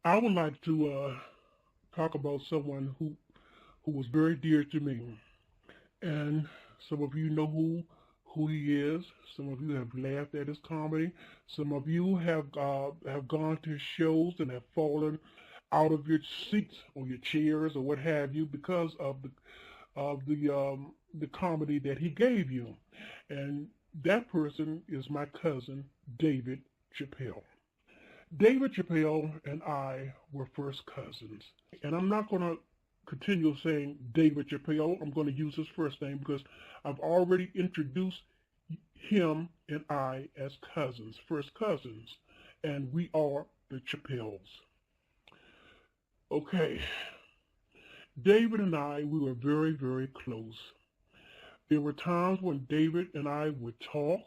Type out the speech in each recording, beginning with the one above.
I would like to talk about someone who was very dear to me, and some of you know who he is. Some of you have laughed at his comedy. Some of you have gone to his shows and have fallen out of your seats or your chairs or what have you because of the comedy that he gave you, and that person is my cousin David Chappelle. David Chappelle and I were first cousins. And I'm not going to continue saying David Chappelle. I'm going to use his first name because I've already introduced him and I as cousins, first cousins. And we are the Chappelles. Okay, David and I, we were very, very close. There were times when David and I would talk.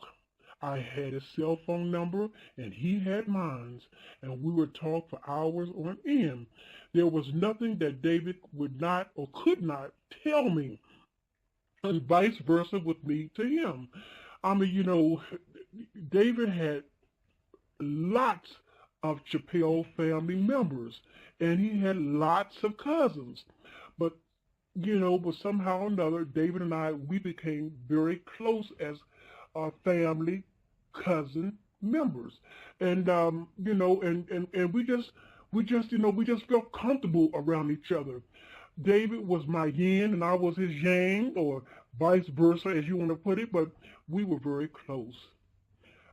I had his cell phone number and he had mine, and we would talk for hours on end. There was nothing that David would not or could not tell me, and vice versa with me to him. I mean, David had lots of Chappelle family members, and he had lots of cousins. But but somehow or another, David and I, we became very close as family cousin members, and and we just felt comfortable around each other. David was my yin and I was his yang, or vice versa, as you want to put it, but we were very close.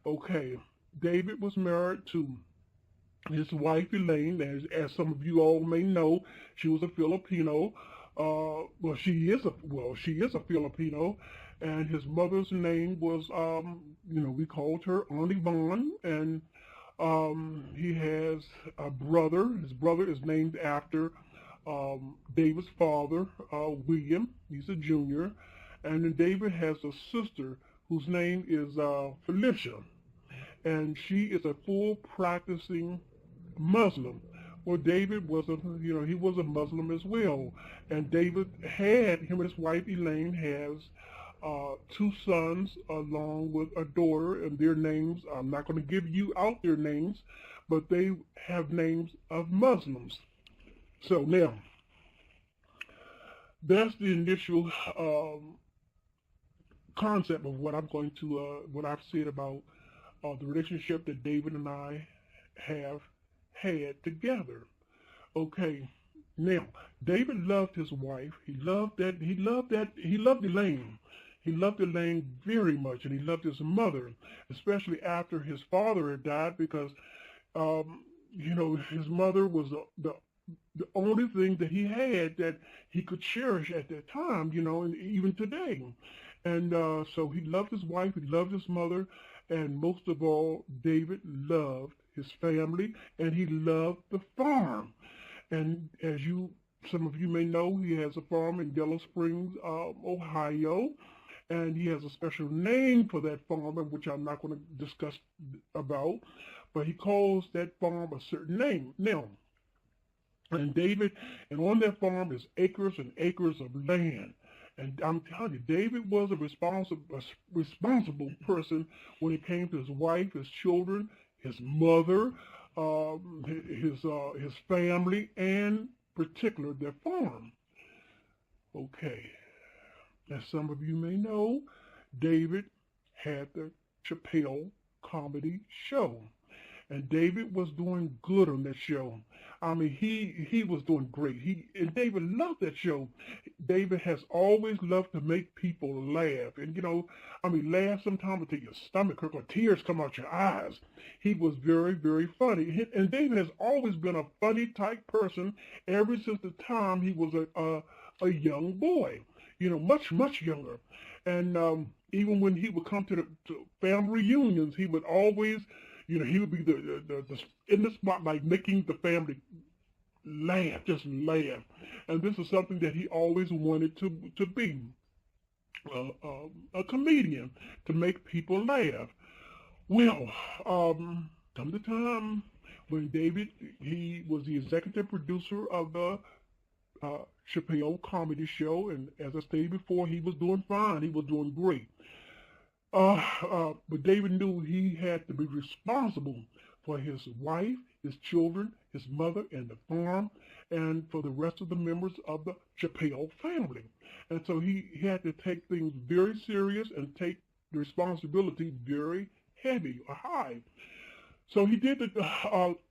Okay, David was married to his wife Elaine, as some of you all may know. She was a Filipino. She is a Filipino, and his mother's name was, we called her Aunt Yvonne, and he has a brother. His brother is named after David's father, William. He's a junior, and then David has a sister whose name is Felicia, and she is a full practicing Muslim. Well, David was he was a Muslim as well, and him and his wife Elaine has two sons along with a daughter, and their names, I'm not going to give you out their names, but they have names of Muslims. So now, that's the initial concept of what I've said about the relationship that David and I have had together. Okay, now David loved his wife. He loved Elaine. He loved Elaine very much, and he loved his mother, especially after his father had died, because his mother was the only thing that he had that he could cherish at that time, and even today. And so he loved his wife, he loved his mother, and most of all, David loved his family, and he loved the farm. And as some of you may know, he has a farm in Yellow Springs, Ohio, and he has a special name for that farm, which I'm not going to discuss about, but he calls that farm a certain name. Now, and on that farm is acres and acres of land. And I'm telling you, David was a responsible person when it came to his wife, his children, his mother, his family, and particular their farm. Okay, as some of you may know, David had the Chappelle comedy show, and David was doing good on that show. I mean, he was doing great. And David loved that show. David has always loved to make people laugh, and laugh sometimes until your stomach hurts or tears come out your eyes. He was very, very funny, and David has always been a funny type person ever since the time he was a young boy. Much younger, and even when he would come to family reunions, he would always he would be the in the spotlight, making the family laugh, just laugh. And this is something that he always wanted to be, a comedian, to make people laugh. Well, come the time when David, he was the executive producer of the Chappelle comedy show, and as I stated before, he was doing fine. He was doing great. But David knew he had to be responsible for his wife, his children, his mother, and the farm, and for the rest of the members of the Chappelle family. And so he had to take things very serious and take the responsibility very heavy or high. So he did the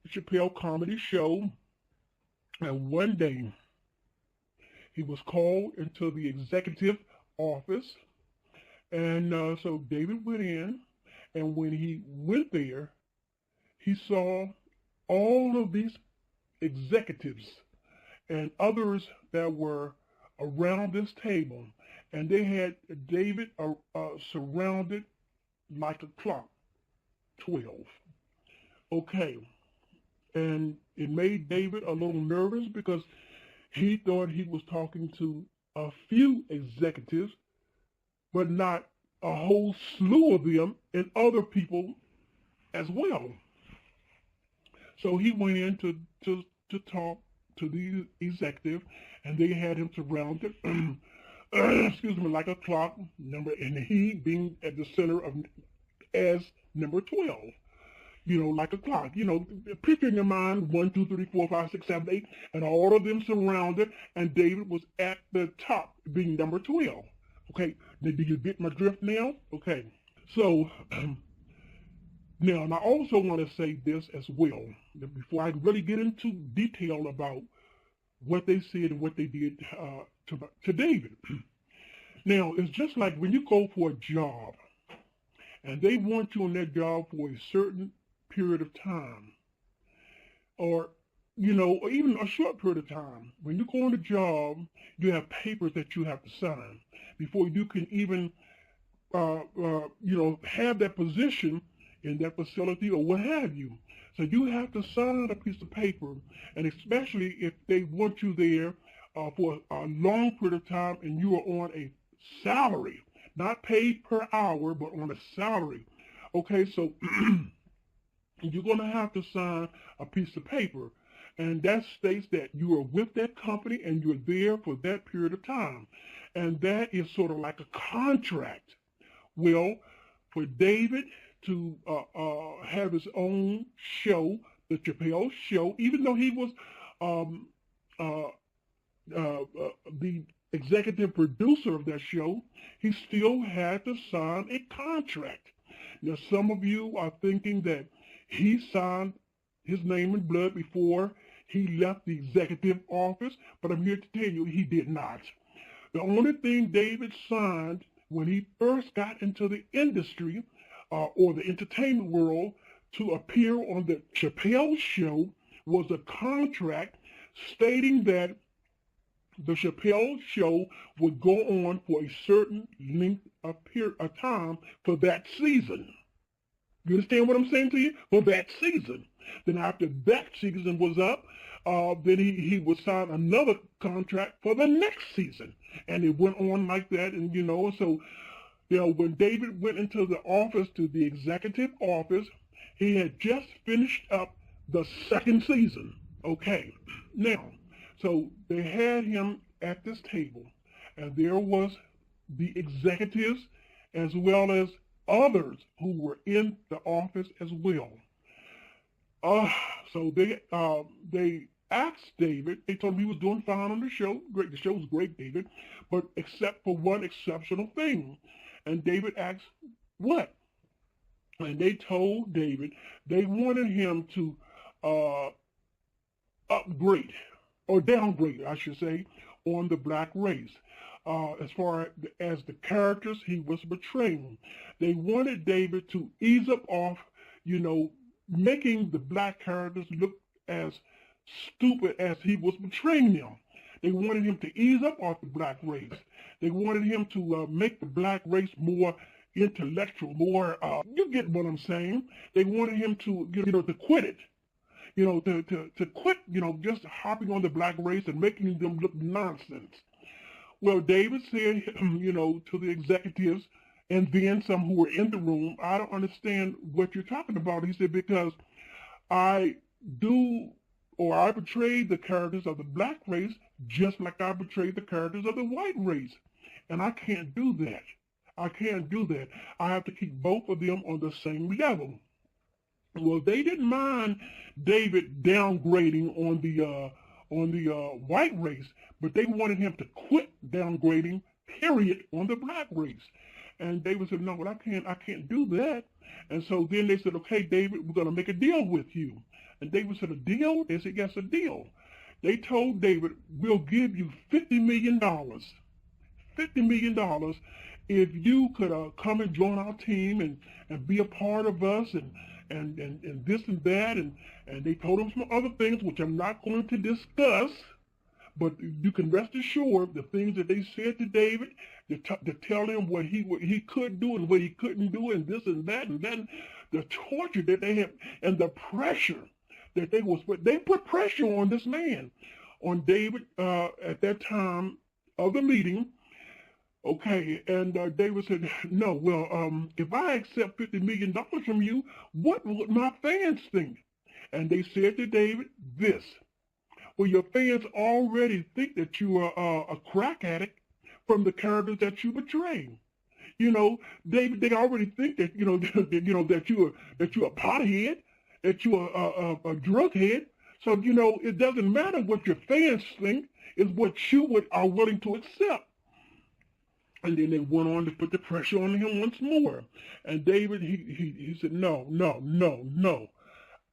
Chappelle comedy show, and one day he was called into the executive office, and so David went in, and when he went there, he saw all of these executives and others that were around this table, and they had David surrounded like a clock, 12. Okay, and it made David a little nervous because he thought he was talking to a few executives, but not a whole slew of them and other people as well. So he went in to talk to the executive, and they had him surrounded, excuse me, like a clock number, and he being at the center of as number 12. Like a clock. Picture in your mind 1, 2, 3, 4, 5, 6, 7, 8, and all of them surrounded, and David was at the top, being number 12. Okay, do you get my drift now? Okay, so now, and I also want to say this as well, before I really get into detail about what they said and what they did to David. Now, it's just like when you go for a job, and they want you on that job for a certain period of time, or even a short period of time. When you go on a job, you have papers that you have to sign before you can even have that position in that facility or what have you. So you have to sign a piece of paper, and especially if they want you there for a long period of time and you are on a salary, not paid per hour, but on a salary. Okay, so you're going to have to sign a piece of paper, and that states that you are with that company and you're there for that period of time. And that is sort of like a contract. Well, for David to have his own show, the Chappelle Show, even though he was the executive producer of that show, he still had to sign a contract. Now, some of you are thinking that he signed his name in blood before he left the executive office, but I'm here to tell you he did not. The only thing David signed when he first got into the industry or the entertainment world to appear on the Chappelle Show was a contract stating that the Chappelle Show would go on for a certain length of time for that season. You understand what I'm saying to you? For that season. Then after that season was up, then he would sign another contract for the next season. And it went on like that. And, so, when David went into the office, to the executive office, he had just finished up the second season. Okay. Now, so they had him at this table, and there was the executives as well as others who were in the office as well. So they asked David, they told him he was doing fine on the show. Great, the show was great, David, but except for one exceptional thing. And David asked, what? And they told David they wanted him to upgrade, or downgrade, I should say, on the black race. As far as the characters he was portraying. They wanted David to ease up off, making the black characters look as stupid as he was portraying them. They wanted him to ease up off the black race. They wanted him to make the black race more intellectual, more, you get what I'm saying. They wanted him to, to quit it. To quit, just hopping on the black race and making them look nonsense. Well, David said, to the executives and then some who were in the room, I don't understand what you're talking about. He said, because I portray the characters of the black race just like I portray the characters of the white race. And I can't do that. I can't do that. I have to keep both of them on the same level. Well, they didn't mind David downgrading on the white race, but they wanted him to quit downgrading, period, on the black race. And David said, no, well, I can't do that. And so then they said, okay, David, we're going to make a deal with you. And David said, a deal? They said, yes, a deal. They told David, we'll give you $50 million. $50 million if you could come and join our team and be a part of us and this and that. And they told him some other things, which I'm not going to discuss. But you can rest assured the things that they said to David, to tell him what he could do and what he couldn't do and this and that, the torture that they had and the pressure that they put pressure on this man, on David at that time of the meeting. Okay, and David said, no, well, if I accept $50 million from you, what would my fans think? And they said to David this, well, your fans already think that you are a crack addict from the characters that you portray. You know, David, they already think that, that you're a pothead, that you're a drug head. So, it doesn't matter what your fans think, it's what you are willing to accept. And then they went on to put the pressure on him once more. And David, he said, no.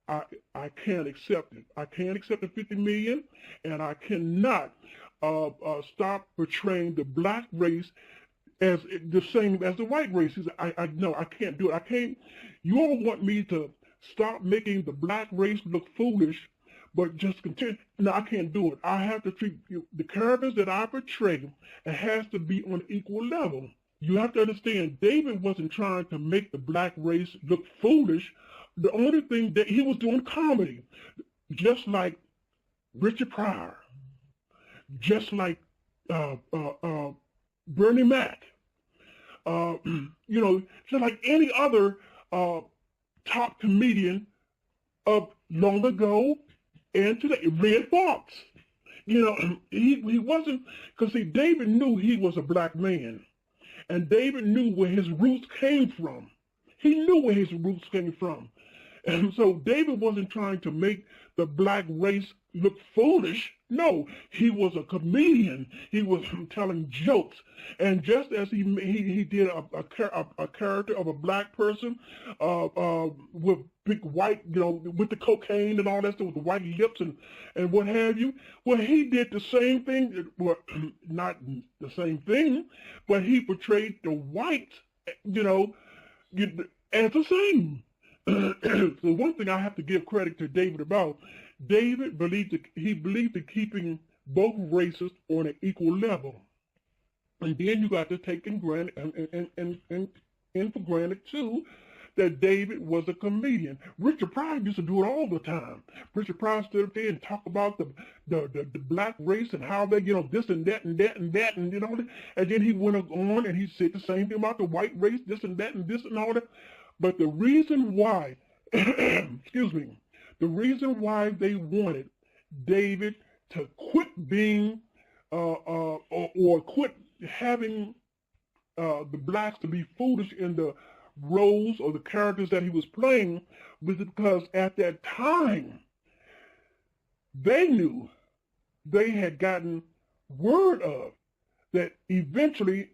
I can't accept it. I can't accept the $50 million, and I cannot stop portraying the black race as the same as the white race. He said, no, I can't do it. I can't. You all want me to stop making the black race look foolish, but just continue. No, I can't do it. I have to treat the characters that I portray. It has to be on equal level. You have to understand, David wasn't trying to make the black race look foolish. The only thing that he was doing comedy, just like Richard Pryor, just like Bernie Mac, just like any other top comedian of long ago and today. Red Fox, he wasn't, because see, David knew he was a black man, and David knew where his roots came from. He knew where his roots came from. And so David wasn't trying to make the black race look foolish. No, he was a comedian. He was telling jokes. And just as he did a character of a black person with big white, with the cocaine and all that stuff, with the white lips and what have you, well, he did the same thing. Well, not the same thing, but he portrayed the whites, as the same. So one thing I have to give credit to David about, David believed in keeping both races on an equal level. And then you got to take in for granted too that David was a comedian. Richard Pryor used to do it all the time. Richard Pryor stood up there and talked about the black race and how they, this and that and that and that and and then he went on and he said the same thing about the white race, this and that and this and all that. But the reason why, the reason why they wanted David to quit being, or quit having the blacks to be foolish in the roles or the characters that he was playing was because at that time, they knew they had gotten word of that eventually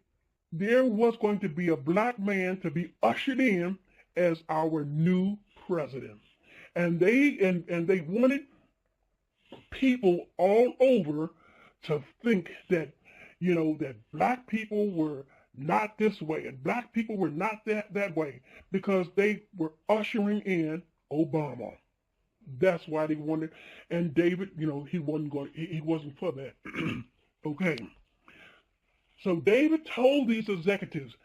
there was going to be a black man to be ushered in as our new president. And they wanted people all over to think that, that black people were not this way and black people were not that way because they were ushering in Obama. That's why they wanted, and David, he wasn't for that. Okay. So David told these executives,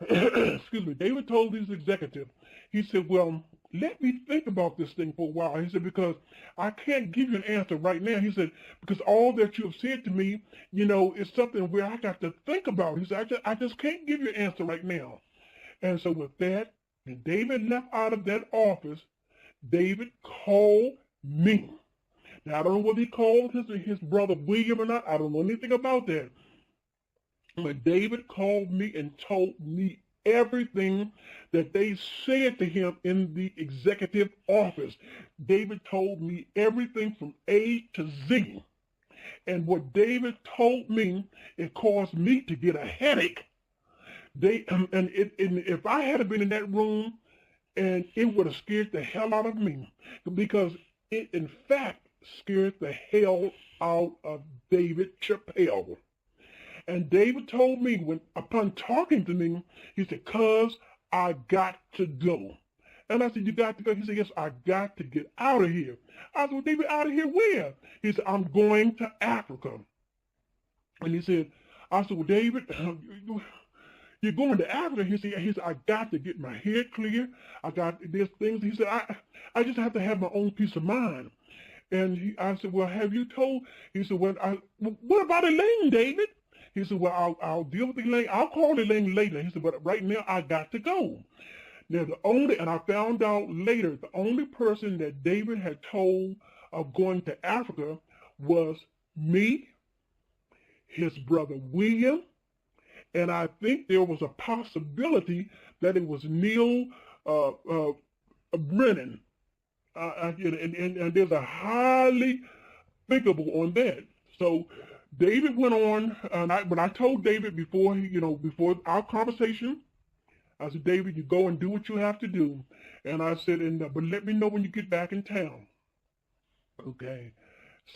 David told these executives, he said, well, let me think about this thing for a while. He said, because I can't give you an answer right now. He said, because all that you have said to me, is something where I got to think about. He said, I just can't give you an answer right now. And so with that, when David left out of that office, David called me. Now, I don't know whether he called his brother William or not. I don't know anything about that. But David called me and told me everything that they said to him in the executive office. David told me everything from A to Z. And what David told me, it caused me to get a headache. And if I had been in that room, and it would have scared the hell out of me, because it, in fact, scared the hell out of David Chappelle. And David told me, when upon talking to me, he said, "Cuz, I got to go." And I said, "You got to go?" He said, "Yes, I got to get out of here." I said, "Well, David, out of here where?" He said, "I'm going to Africa." And he said, I said, "Well, David, you're going to Africa?" He said, "I got to get my head clear. There's things." He said, I just have to have my own peace of mind." And I said, "Well, have you told?" He said, "Well, what about Elaine, David?" He said, "Well, I'll deal with Elaine. I'll call Elaine later." He said, "But right now, I got to go." Now, and I found out later, the only person that David had told of going to Africa was me, his brother William, and I think there was a possibility that it was Neil Brennan. And there's a highly thinkable on that. So David went on, and when I told David before before our conversation, I said, "David, you go and do what you have to do." And I said, "But let me know when you get back in town." Okay.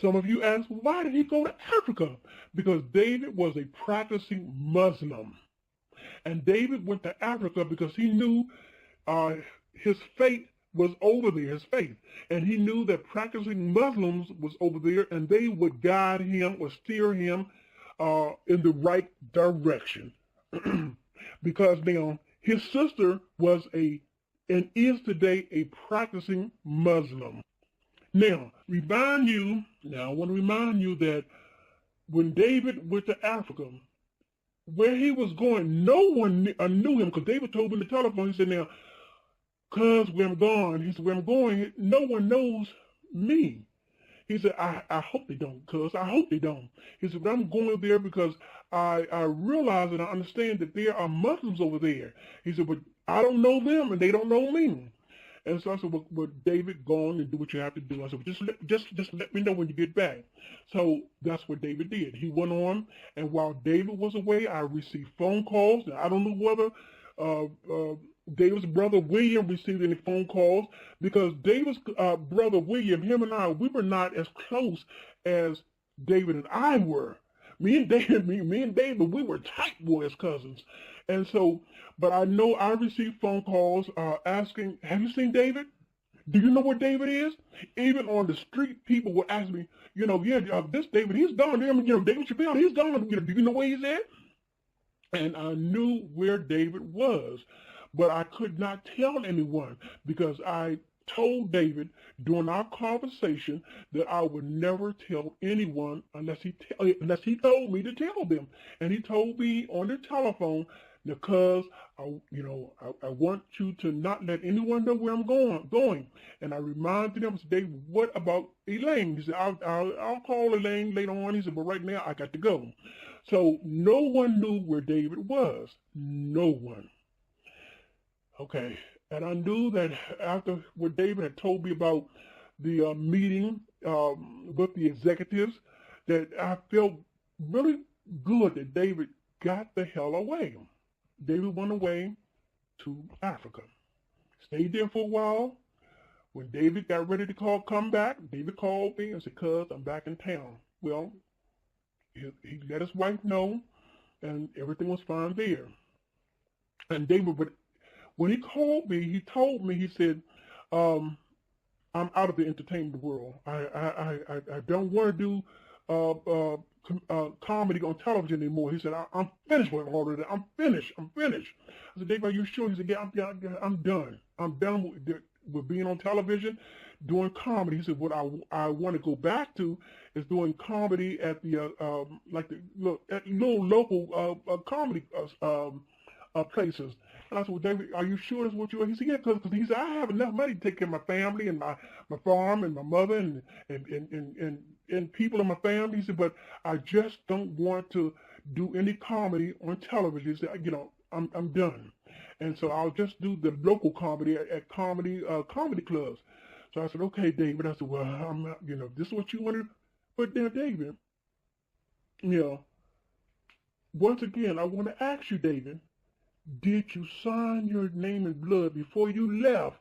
Some of you ask, why did he go to Africa? Because David was a practicing Muslim. And David went to Africa because he knew his faith was over there, his faith. And he knew that practicing Muslims was over there, and they would guide him or steer him in the right direction. Because now his sister was and is today a practicing Muslim. Now, I want to remind you that when David went to Africa, where he was going, no one knew him, because David told me on the telephone, he said, "Now, cuz, where I'm going," he said, "where I'm going, no one knows me." He said, I hope they don't, cuz. I hope they don't. He said, "But I'm going there because I realize and I understand that there are Muslims over there." He said, "But I don't know them and they don't know me." And so I said, well, David, go on and do what you have to do. I said, well, just let me know when you get back. So that's what David did. He went on, and while David was away, I received phone calls. Now, I don't know whether David's brother William received any phone calls, because David's brother William, him and I, we were not as close as David and I were. Me and David, we were tight boys, cousins. And so, but I know I received phone calls asking, "Have you seen David? Do you know where David is?" Even on the street, people would ask me, "This David, he's gone. David Chappelle, he's gone. Do you know where he's at?" And I knew where David was, but I could not tell anyone, because I told David during our conversation that I would never tell anyone unless he told me to tell them. And he told me on the telephone, "Because I want you to not let anyone know where I'm going." And I reminded him, I said, "David, what about Elaine?" He said, I'll call Elaine later on." He said, "But right now I got to go." So no one knew where David was. No one. Okay. And I knew that after what David had told me about the meeting with the executives, that I felt really good that David got the hell away. David went away to Africa. Stayed there for a while. When David got ready to come back, David called me and said, "Cuz, I'm back in town." Well, he let his wife know, and everything was fine there. And David, when he called me, he told me, he said, "I'm out of the entertainment world. I don't want to do comedy on television anymore." He said, "I'm finished with all of that. I'm finished. I said, "Dave, are you sure?" He said, "Yeah, I'm done. I'm done with being on television, doing comedy." He said, "What I want to go back to is doing comedy at the little local comedy places." And I said, "Well, David, are you sure that's what you are?" He said, "Yeah, because he said, I have enough money to take care of my family and my farm and my mother and people in my family." He said, "But I just don't want to do any comedy on television." He said, "I'm done." And so I'll just do the local comedy at comedy clubs. So I said, okay, David. I said, well, I'm not, this is what you want to. But now, David, you know, once again, I want to ask you, David, did you sign your name in blood before you left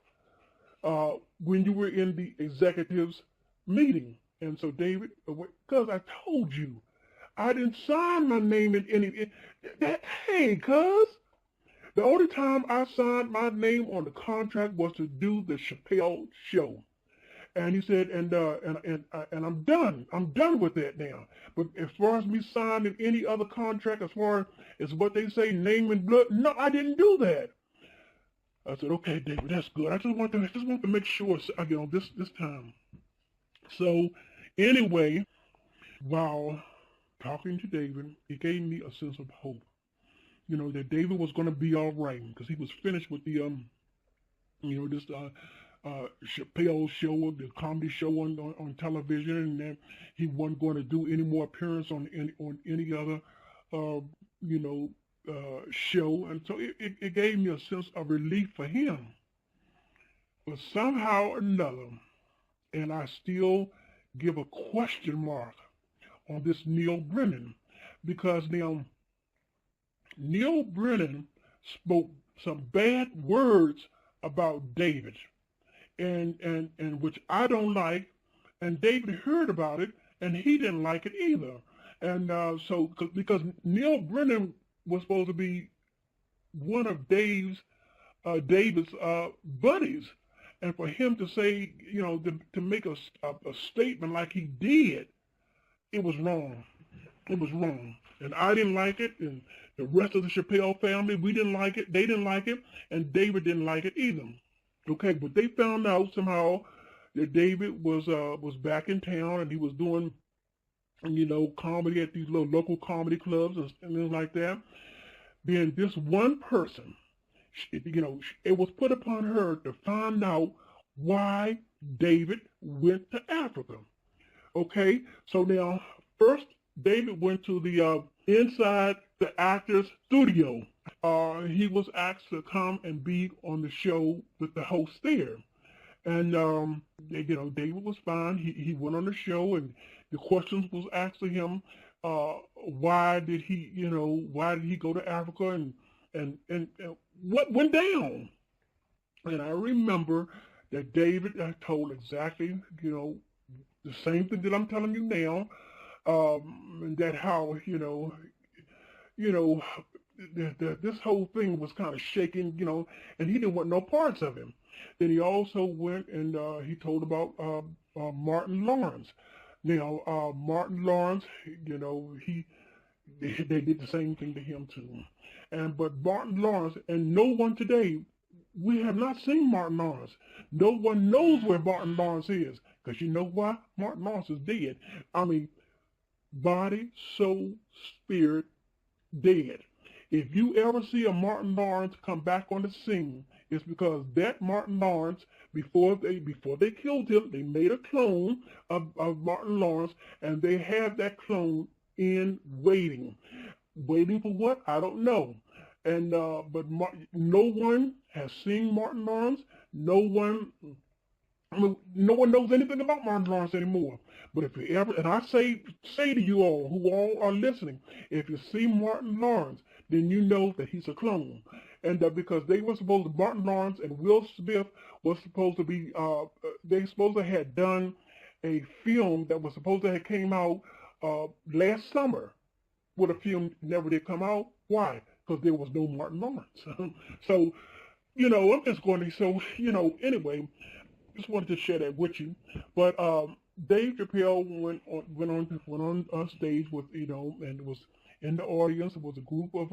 when you were in the executives meeting? And so, David, because I told you, I didn't sign my name in any. Hey, cuz, the only time I signed my name on the contract was to do the Chappelle show. And he said, and I'm done. I'm done with that now. But as far as me signing any other contract, as far as what they say, name and blood, no, I didn't do that. I said, okay, David, that's good. I just want to make sure, this time. So, anyway, while talking to David, it gave me a sense of hope. That David was going to be all right because he was finished with the this Chappelle show, the comedy show on television, and then he wasn't going to do any more appearance on any other show, and so it gave me a sense of relief for him. But somehow or another, and I still give a question mark on this Neil Brennan, because now Neil Brennan spoke some bad words about David, and which I don't like, and David heard about it, and he didn't like it either. And so, because Neil Brennan was supposed to be one of David's buddies, and for him to say, to make a statement like he did, it was wrong. It was wrong. And I didn't like it, and the rest of the Chappelle family, we didn't like it, they didn't like it, and David didn't like it either. Okay, but they found out somehow that David was back in town, and he was doing, comedy at these little local comedy clubs and things like that. Then this one person, it was put upon her to find out why David went to Africa. Okay, so now first David went to the inside the actor's studio. He was asked to come and be on the show with the host there. And, David was fine. He went on the show, and the questions was asked to him, why did he go to Africa, and what went down? And I remember that David told exactly, the same thing that I'm telling you now, and that how, this whole thing was kind of shaking, and he didn't want no parts of him. Then he also went and he told about Martin Lawrence. Now, Martin Lawrence, they did the same thing to him too. But Martin Lawrence, and no one today, we have not seen Martin Lawrence. No one knows where Martin Lawrence is, because you know why? Martin Lawrence is dead. I mean, body, soul, spirit, dead. If you ever see a Martin Lawrence come back on the scene, it's because that Martin Lawrence, before they killed him, they made a clone of Martin Lawrence, and they have that clone in waiting. Waiting for what? I don't know. And but no one has seen Martin Lawrence. No one knows anything about Martin Lawrence anymore. But if you ever, and I say to you all who all are listening, if you see Martin Lawrence, then you know that he's a clone. And because they were supposed to, Martin Lawrence and Will Smith was supposed to be, they supposed to have done a film that was supposed to have came out last summer. But the film never did come out. Why? Because there was no Martin Lawrence. So, I'm just going to, anyway, just wanted to share that with you. But Dave Chappelle went on stage with, and it was in the audience. It was a group of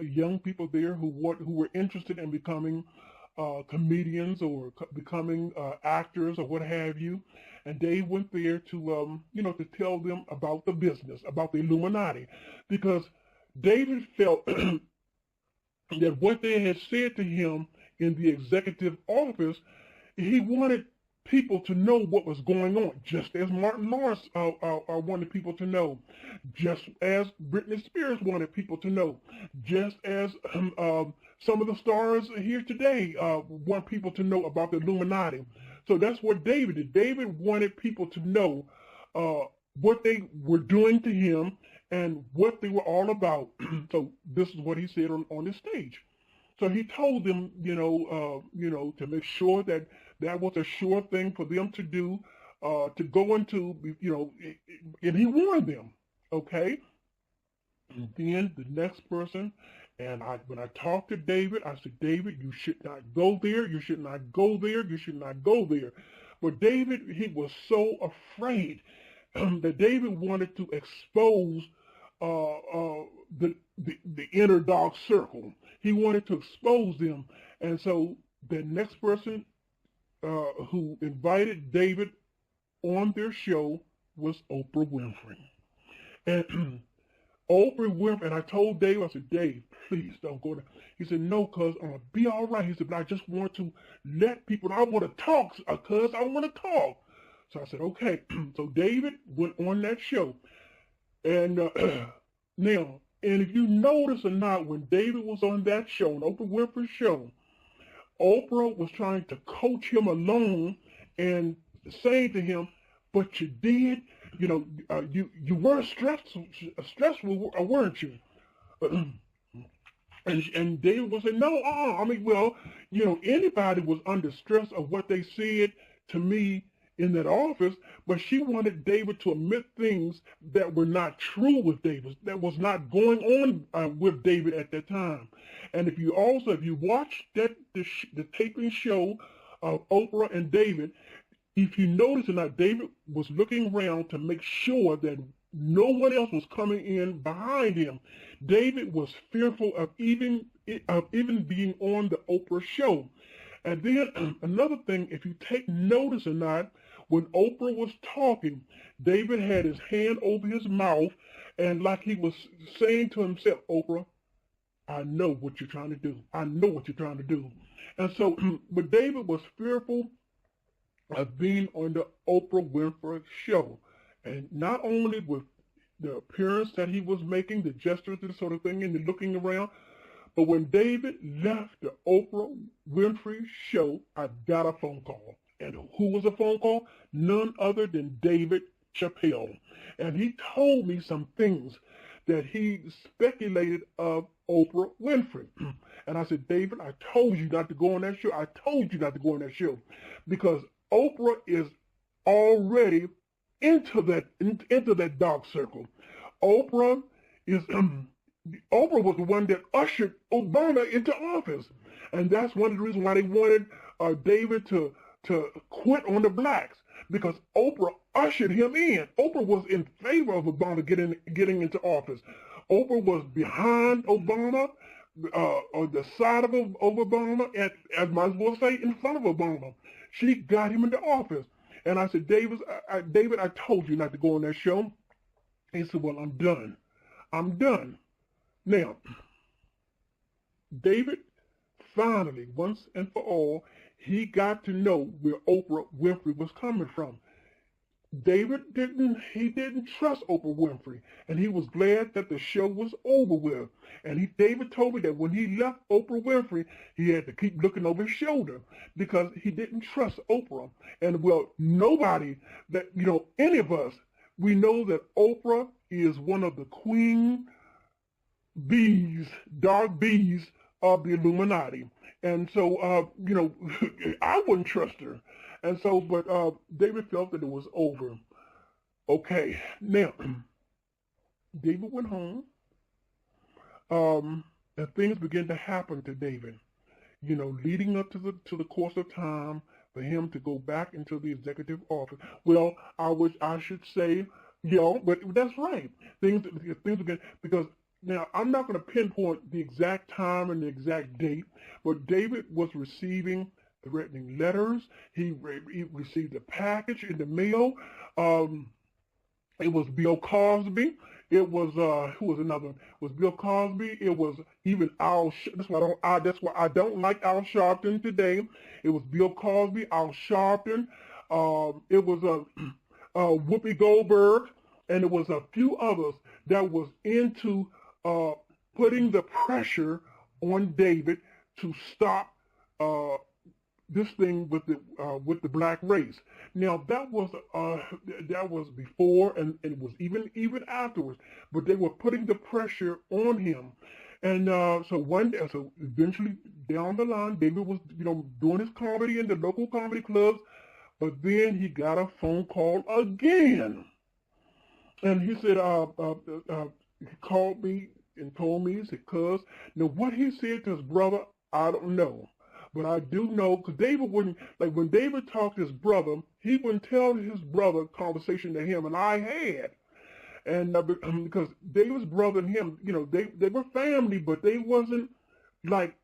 young people there who were interested in becoming comedians or becoming actors or what have you. And Dave went there to, to tell them about the business, about the Illuminati, because David felt that what they had said to him in the executive office, he wanted people to know what was going on, just as Martin Lawrence wanted people to know, just as Britney Spears wanted people to know, just as some of the stars here today want people to know about the Illuminati. So that's what David did. David wanted people to know what they were doing to him and what they were all about. So this is what he said on this stage. So he told them, to make sure that that was a sure thing for them to do, to go into, and he warned them, okay? And then the next person, and when I talked to David, I said, David, you should not go there. You should not go there. You should not go there. But David, he was so afraid that David wanted to expose the inner dark circle. He wanted to expose them. And so the next person who invited David on their show was Oprah Winfrey. And Oprah Winfrey, and I told Dave, I said, Dave, please don't go there. He said, no, cuz I'm going to be all right. He said, but I just want to let people, I want to talk, cuz I want to talk. So I said, okay. So David went on that show. And now, and if you notice or not, when David was on that show, on Oprah Winfrey's show, Oprah was trying to coach him along and saying to him, but you did, you were stressful, weren't you? And David was saying, no, anybody was under stress of what they said to me in that office, but she wanted David to admit things that were not true with David, that was not going on with David at that time. And if you watch the taping show of Oprah and David, if you notice or not, David was looking around to make sure that no one else was coming in behind him. David was fearful of even being on the Oprah show. And then another thing, if you take notice or not, when Oprah was talking, David had his hand over his mouth, and like he was saying to himself, Oprah, I know what you're trying to do. I know what you're trying to do. And so, but David was fearful of being on the Oprah Winfrey show. And not only with the appearance that he was making, the gestures and sort of thing, and the looking around, but when David left the Oprah Winfrey show, I got a phone call. And who was the phone call? None other than David Chappelle. And he told me some things that he speculated of Oprah Winfrey. And I said, David, I told you not to go on that show. I told you not to go on that show. Because Oprah is already into that dark circle. Oprah was the one that ushered Obama into office. And that's one of the reasons why they wanted David to quit on the blacks, because Oprah ushered him in. Oprah was in favor of Obama getting into office. Oprah was behind Obama, on the side of Obama, and as might as well say, in front of Obama. She got him into office. And I said, David, I told you not to go on that show. He said, well, I'm done. I'm done. Now, David finally, once and for all, he got to know where Oprah Winfrey was coming from. David didn't trust Oprah Winfrey, and he was glad that the show was over with. And David told me that when he left Oprah Winfrey, he had to keep looking over his shoulder because he didn't trust Oprah. And well, nobody that, any of us, we know that Oprah is one of the queen bees, dark bees of the Illuminati. And so, I wouldn't trust her. And so, but David felt that it was over. Okay, now, David went home, and things began to happen to David, leading up to the course of time for him to go back into the executive office. Well, I should say, but that's right. Things began, because now, I'm not going to pinpoint the exact time and the exact date, but David was receiving threatening letters. He received a package in the mail. It was Bill Cosby. It was, who was another one? It was Bill Cosby. It was even Al, that's why I don't like Al Sharpton today. It was Bill Cosby, Al Sharpton. It was Whoopi Goldberg, and it was a few others that was into putting the pressure on David to stop this thing with the black race. Now that was before, and it was even afterwards. But they were putting the pressure on him, and so eventually down the line, David was doing his comedy in the local comedy clubs, but then he got a phone call again, and he said he called me and told me, he said, "Cuz," now what he said to his brother, I don't know. But I do know, because David wouldn't, like when David talked to his brother, he wouldn't tell his brother conversation that him and I had. And because David's brother and him, they were family, but they wasn't like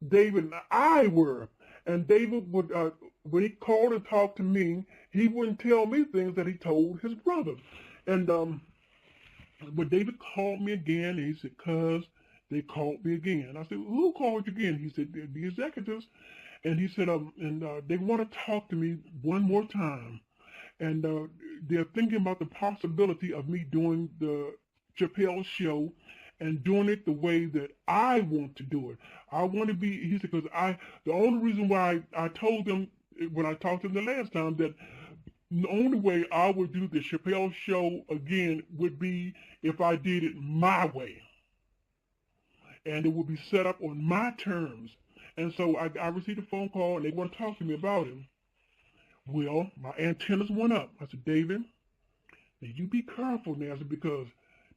David and I were. And David would, when he called and talked to me, he wouldn't tell me things that he told his brother. And but David called me again, and he said, "Cuz, they called me again." I said, "Who called you again?" He said, "The executives." And he said, they want to talk to me one more time. And they're thinking about the possibility of me doing the Chappelle show and doing it the way that I want to do it. I want to be, he said, because the only reason why I told them when I talked to them the last time that the only way I would do the Chappelle show again would be if I did it my way. And it would be set up on my terms. And so I received a phone call, and they want to talk to me about it. Well, my antennas went up. I said, "David, now you be careful now," I said, because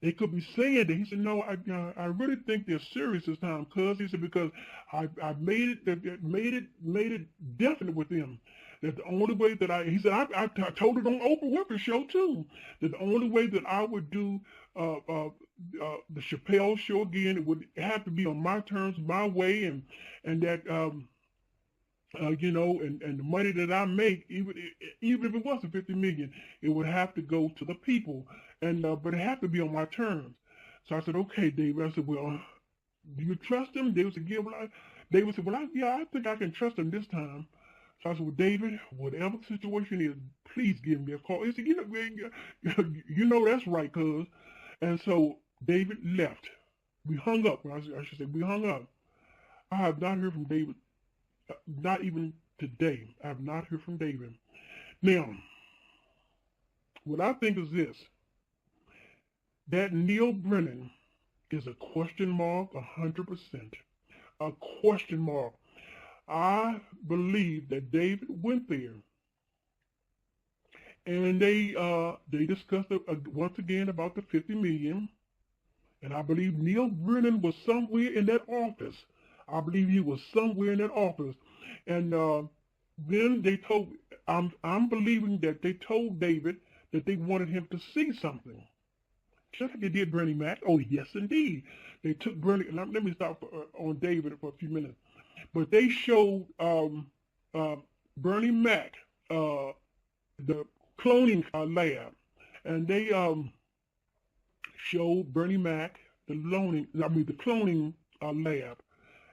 they could be saying that. He said, "No, I really think they're serious this time, cuz." He said, "Because I made it definite with them that the only way that he said, I told it on Oprah Winfrey show too, that the only way that I would do the Chappelle show again, it would have to be on my terms, my way, and that and the money that I make, even if it wasn't $50 million, it would have to go to the people, and but it had to be on my terms." So I said, "Okay, David." I said, "Well, do you trust him?" David said, "Yeah." David said, "Well, I think I can trust him this time." So I said, "Well, David, whatever the situation is, please give me a call." He said, "You know that's right, cuz." And so David left. We hung up. I should say we hung up. I have not heard from David, not even today. I have not heard from David. Now, what I think is this, that Neil Brennan is a question mark, 100%. A question mark. I believe that David went there, and they discussed once again about the $50 million, and I believe Neil Brennan was somewhere in that office. I believe he was somewhere in that office, and then they told. I'm believing that they told David that they wanted him to see something. Just like they did Bernie Mac. Oh yes, indeed. They took Bernie. Let me stop on David for a few minutes. But they showed Bernie Mac the cloning lab, and they showed Bernie Mac the cloning lab,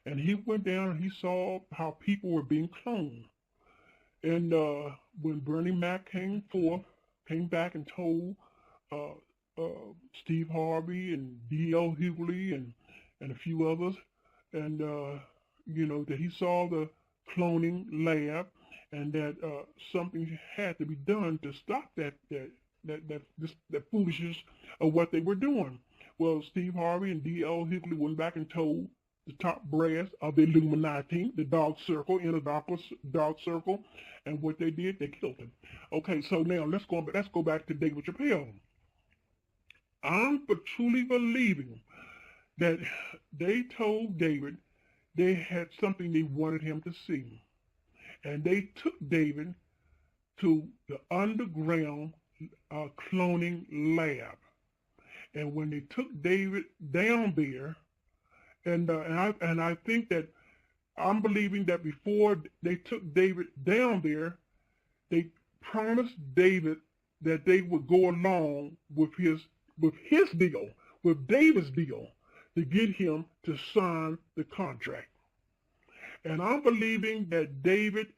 and he went down and he saw how people were being cloned. And when Bernie Mac came back and told Steve Harvey and D.L. Hughley and a few others, and that he saw the cloning lab, and that something had to be done to stop that foolishness of what they were doing. Well, Steve Harvey and D.L. Hughley went back and told the top brass of the Illuminati, the dark circle, dark circle, and what they did, they killed him. Okay, so now let's go back to David Chappelle. I'm truly believing that they told David they had something they wanted him to see. And they took David to the underground cloning lab. And when they took David down there, and I think that I'm believing that before they took David down there, they promised David that they would go along with his deal, with David's deal, to get him to sign the contract. And I'm believing that David,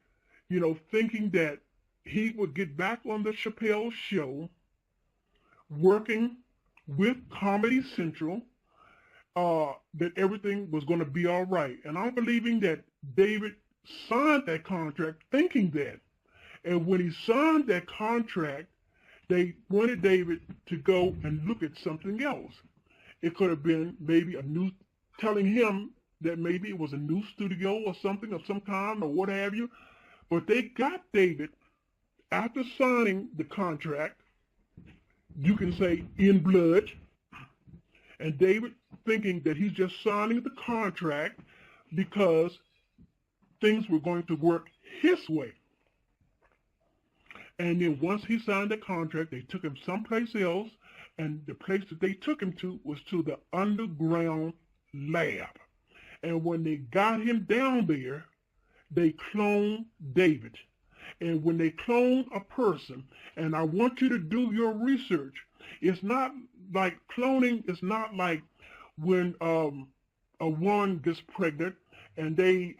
thinking that he would get back on the Chappelle show, working with Comedy Central, that everything was going to be all right. And I'm believing that David signed that contract thinking that. And when he signed that contract, they wanted David to go and look at something else. It could have been maybe telling him that maybe it was a new studio or something of some kind or what have you. But they got David after signing the contract, you can say in blood, and David thinking that he's just signing the contract because things were going to work his way. And then once he signed the contract, they took him someplace else, and the place that they took him to was to the underground lab. And when they got him down there, they cloned David. And when they clone a person, and I want you to do your research, it's not like cloning is not like when a woman gets pregnant and they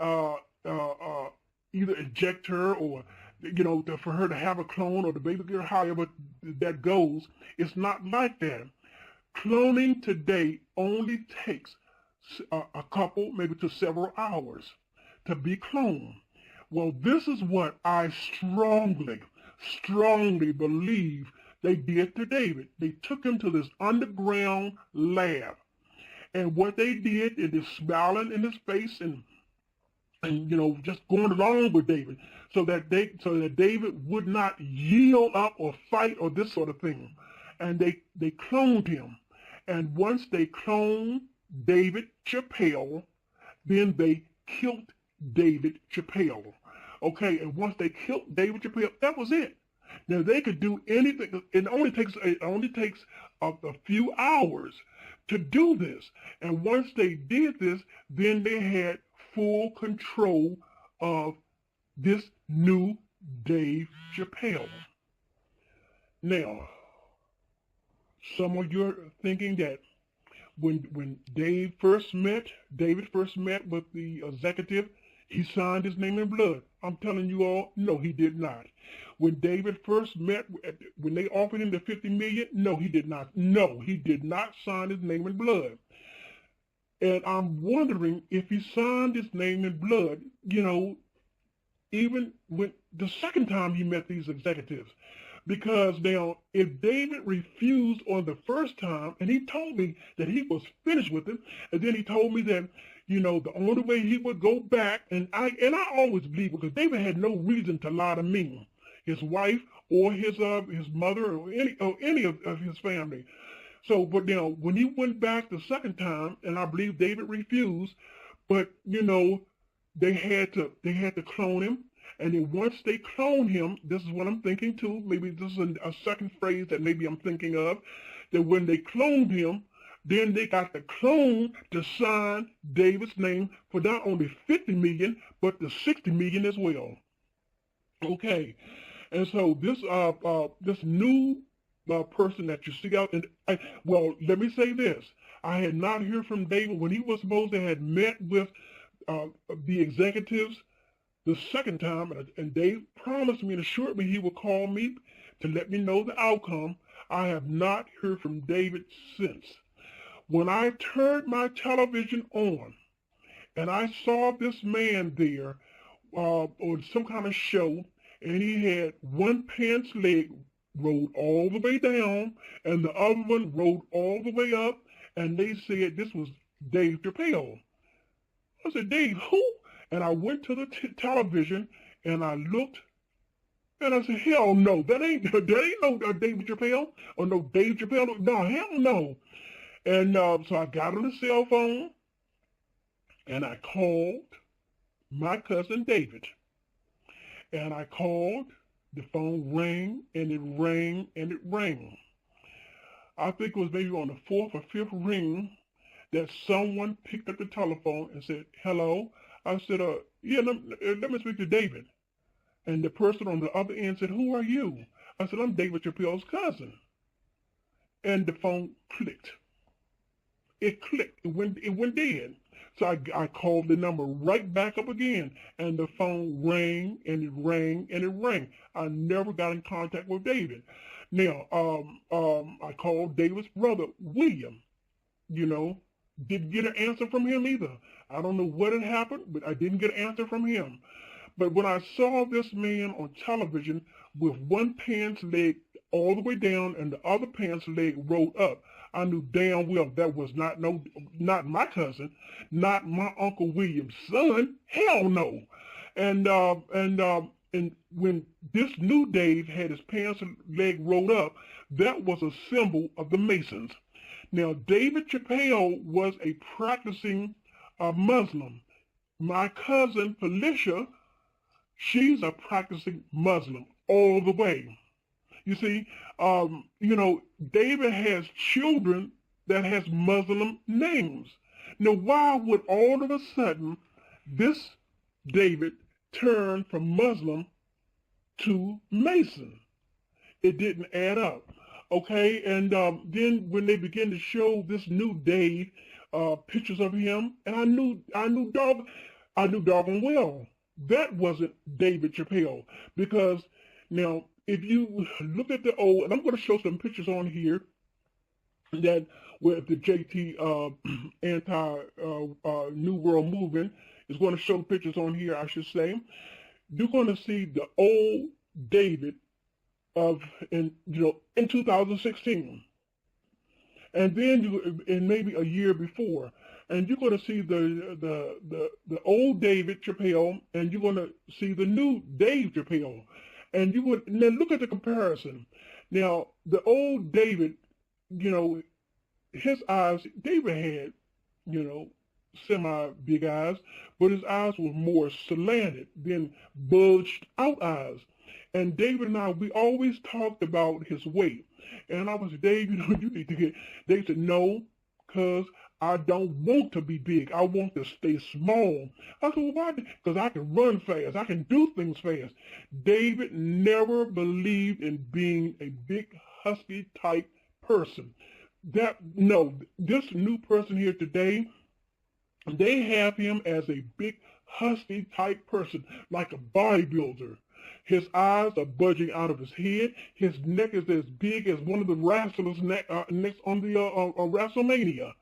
either inject her or, for her to have a clone or the baby girl, however that goes. It's not like that. Cloning today only takes a couple, maybe to several hours to be cloned. Well, this is what I strongly believe they did to David. They took him to this underground lab. And what they did is just smiling in his face and just going along with David so that David would not yield up or fight or this sort of thing. And they cloned him. And once they cloned David Chappelle, then they killed David Chappelle. Okay, and once they killed David Chappelle, that was it. Now they could do anything. It only takes a few hours to do this. And once they did this, then they had full control of this new Dave Chappelle. Now, some of you are thinking that when David first met with the executive, he signed his name in blood. I'm telling you all, no, he did not. When David first met, when they offered him the $50 million, no, he did not. No, he did not sign his name in blood. And I'm wondering if he signed his name in blood, even when the second time he met these executives. Because now, if David refused on the first time, and he told me that he was finished with it, and then he told me that, the only way he would go back, and I always believe, because David had no reason to lie to me, his wife, or his mother, or any of his family. So, but now, when he went back the second time, and I believe David refused, but, they had to clone him. And then once they clone him, this is what I'm thinking too, maybe this is a second phrase that maybe I'm thinking of, that when they cloned him, then they got the clone to sign David's name for not only $50 million, but the $60 million as well. Okay. And so this new person that you see out, let me say this. I had not heard from David when he was supposed to have met with the executives the second time, and Dave promised me and assured me he would call me to let me know the outcome. I have not heard from David since. When I turned my television on and I saw this man there on some kind of show, and he had one pants leg rolled all the way down and the other one rolled all the way up, and they said this was Dave Chappelle. I said, Dave, who? And I went to the television and I looked and I said, hell no, that ain't no David Chappelle or no Dave Chappelle. No, hell no. And so I got on the cell phone and I called my cousin David. And I called, the phone rang and it rang and it rang. I think it was maybe on the fourth or fifth ring that someone picked up the telephone and said, hello. I said, yeah, let me speak to David. And the person on the other end said, who are you? I said, I'm David Chappelle's cousin. And the phone clicked. It clicked. It went dead. So I called the number right back up again, and the phone rang, and it rang, and it rang. I never got in contact with David. Now, I called David's brother, William. Didn't get an answer from him either. I don't know what had happened, but I didn't get an answer from him. But when I saw this man on television with one pants leg all the way down and the other pants leg rolled up, I knew damn well that was not my cousin, not my Uncle William's son. Hell no. And when this new Dave had his pants leg rolled up, that was a symbol of the Masons. Now, David Chappelle was a practicing Muslim. My cousin Felicia, she's a practicing Muslim all the way. You see, David has children that has Muslim names. Now, why would all of a sudden this David turn from Muslim to Mason? It didn't add up. Okay, and then when they began to show this new Dave pictures of him, and I knew doggone well that wasn't David Chappelle, because now if you look at the old, and I'm going to show some pictures on here that with the JT anti New World movement is going to show pictures on here, I should say. You're going to see the old David in 2016, and then and maybe a year before, and you're going to see the old David Chappelle, and you're going to see the new Dave Chappelle, and then look at the comparison. Now, the old David, his eyes, David had, semi big eyes, but his eyes were more slanted than bulged out eyes. And David and I, we always talked about his weight. And I was, Dave, you need to get, they said, no, because I don't want to be big. I want to stay small. I said, well, why? Because I can run fast. I can do things fast. David never believed in being a big, husky type person. This new person here today, they have him as a big, husky type person, like a bodybuilder. His eyes are budging out of his head. His neck is as big as one of the wrestlers' necks on the WrestleMania.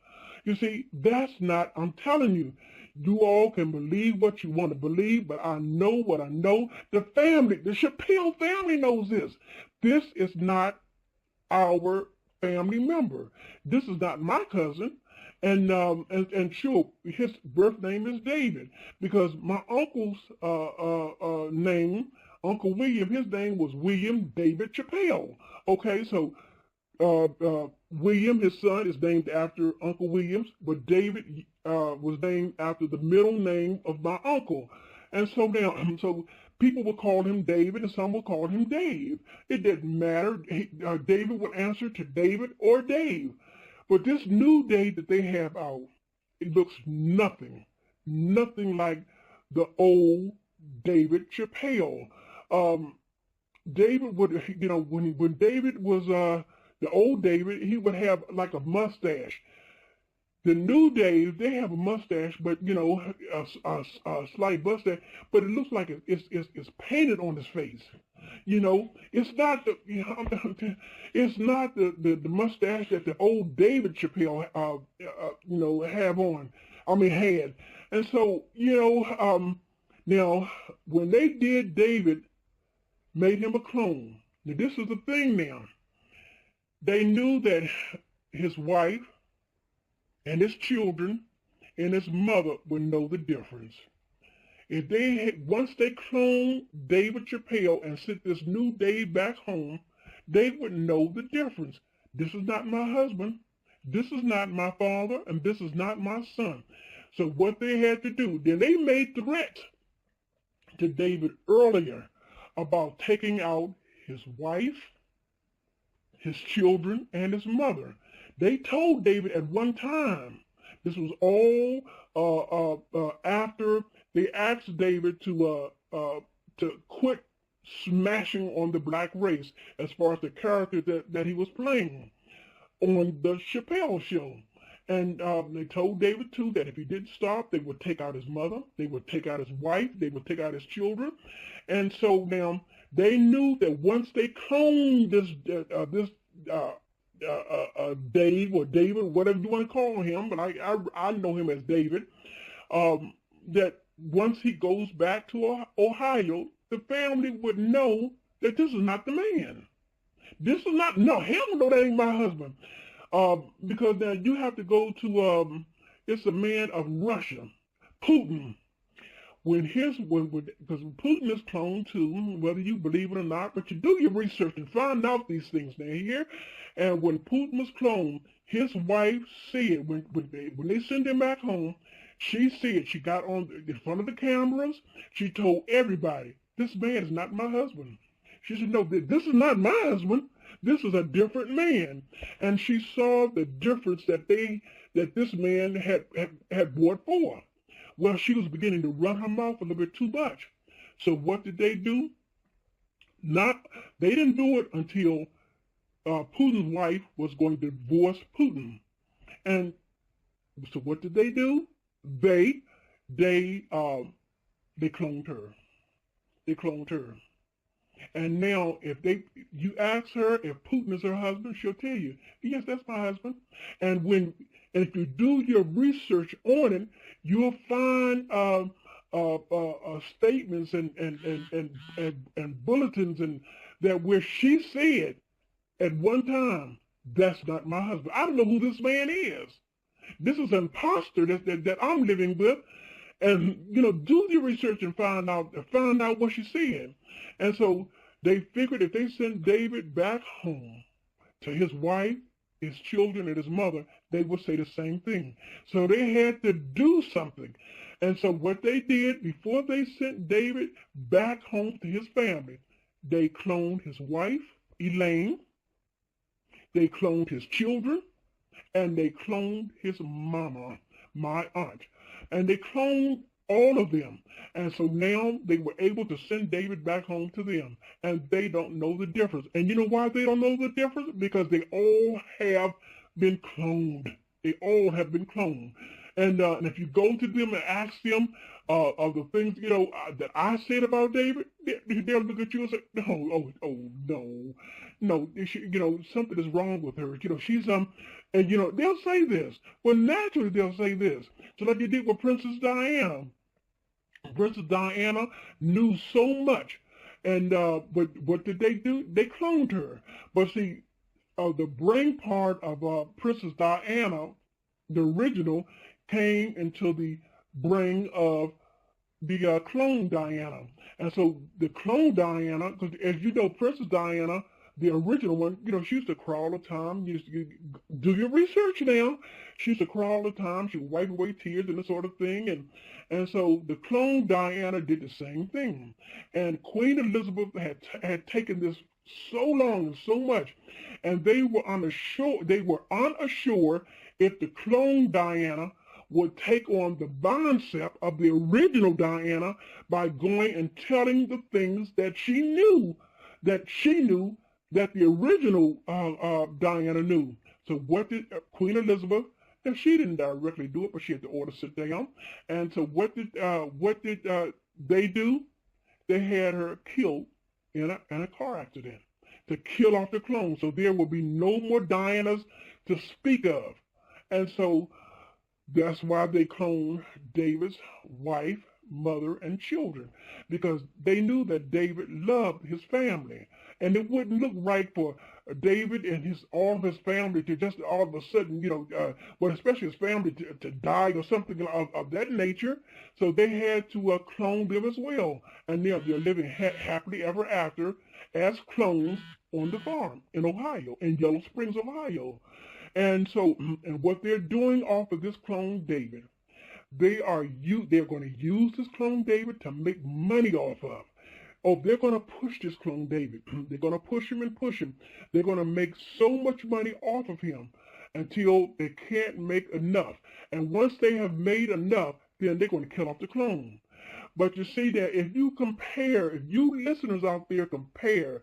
You see, that's not, I'm telling you, you all can believe what you want to believe, but I know what I know. The Chappelle family knows this. This is not our family member. This is not my cousin. And sure, his birth name is David, because my uncle's name, Uncle William, his name was William David Chappelle. Okay, so William, his son, is named after Uncle Williams, but David was named after the middle name of my uncle. And so now, people would call him David, and some would call him Dave. It didn't matter. David would answer to David or Dave. But this new Dave that they have out, it looks nothing like the old David Chappelle. David would, when David was the old David, he would have like a mustache. The new Dave, they have a mustache, but a slight mustache, but it looks like it's painted on his face. It's not the mustache that the old David Chappelle had. And so now when they did David, made him a clone. Now this is the thing now. They knew that his wife and his children and his mother would know the difference. If once they cloned David Chappelle and sent this new Dave back home, they would know the difference. This is not my husband. This is not my father, and this is not my son. So what they had to do, then they made threats to David earlier about taking out his wife, his children, and his mother. They told David at one time, this was all after they asked David to quit smashing on the black race as far as the character that he was playing on the Chappelle show. And they told David, too, that if he didn't stop, they would take out his mother, they would take out his wife, they would take out his children. And so now they knew that once they cloned Dave or David, whatever you want to call him, but I know him as David, that once he goes back to Ohio, the family would know that this is not the man. This is not, no, hell no, that ain't my husband. Because now you have to go to, it's a man of Russia, Putin. Because Putin is cloned too, whether you believe it or not, but you do your research and find out these things now here. And when Putin was cloned, his wife said, when they send him back home, she said, she got on in front of the cameras, she told everybody, this man is not my husband. She said, no, this is not my husband. This is a different man. And she saw the difference that this man had brought forth. Well, she was beginning to run her mouth a little bit too much. So what did they do? They didn't do it until Putin's wife was going to divorce Putin. And so what did they do? They cloned her. They cloned her. And now, if you ask her if Putin is her husband, she'll tell you, yes, that's my husband. And if you do your research on it, you'll find statements and bulletins and that where she said at one time, that's not my husband. I don't know who this man is. This is an imposter that I'm living with. And, do your research and find out what she said. And so they figured if they sent David back home to his wife, his children, and his mother, they would say the same thing. So they had to do something. And so what they did, before they sent David back home to his family, they cloned his wife, Elaine, they cloned his children, and they cloned his mama, my aunt. And they cloned all of them. And so now they were able to send David back home to them. And they don't know the difference. And you know why they don't know the difference? Because they all have been cloned. They all have been cloned. And if you go to them and ask them of the things, that I said about David, they'll look at you and say, no, something is wrong with her. She's, and they'll say this. Well, naturally they'll say this. So like they did with Princess Diana. Princess Diana knew so much. And but what did they do? They cloned her. But see, the brain part of Princess Diana, the original, came into the brain of the clone Diana. And so the clone Diana, because as you know, Princess Diana, the original one, she used to crawl all the time. You do your research now. She used to crawl all the time. She would wipe away tears and this sort of thing. And so the clone Diana did the same thing. And Queen Elizabeth had taken this so long and so much, and they were unsure if the clone Diana would take on the concept of the original Diana by going and telling the things that she knew that the original Diana knew. So what did Queen Elizabeth? Now she didn't directly do it, but she had to order sit down. And so what did they do? They had her killed in a car accident to kill off the clone. So there will be no more Dianas to speak of. And so that's why they cloned David's wife, mother, and children, because they knew that David loved his family. And it wouldn't look right for David and all of his family to just all of a sudden, especially his family to die or something of that nature. So they had to clone them as well. And they're living happily ever after as clones on the farm in Ohio, in Yellow Springs, Ohio. And so, and what they're doing off of this clone David, they're going to use this clone David to make money off of. Oh, they're going to push this clone David. They're going to push him and push him. They're going to make so much money off of him until they can't make enough. And once they have made enough, then they're going to kill off the clone. But you see that if you listeners out there compare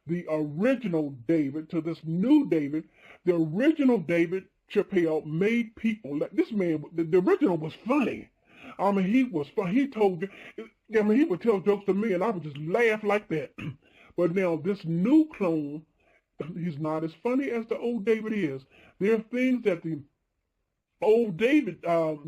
the original David to this new David, the original David, Chappelle, made people, this man, the original was funny. I mean, he was fun. He would tell jokes to me, and I would just laugh like that. But now this new clone, he's not as funny as the old David is. There are things that the old David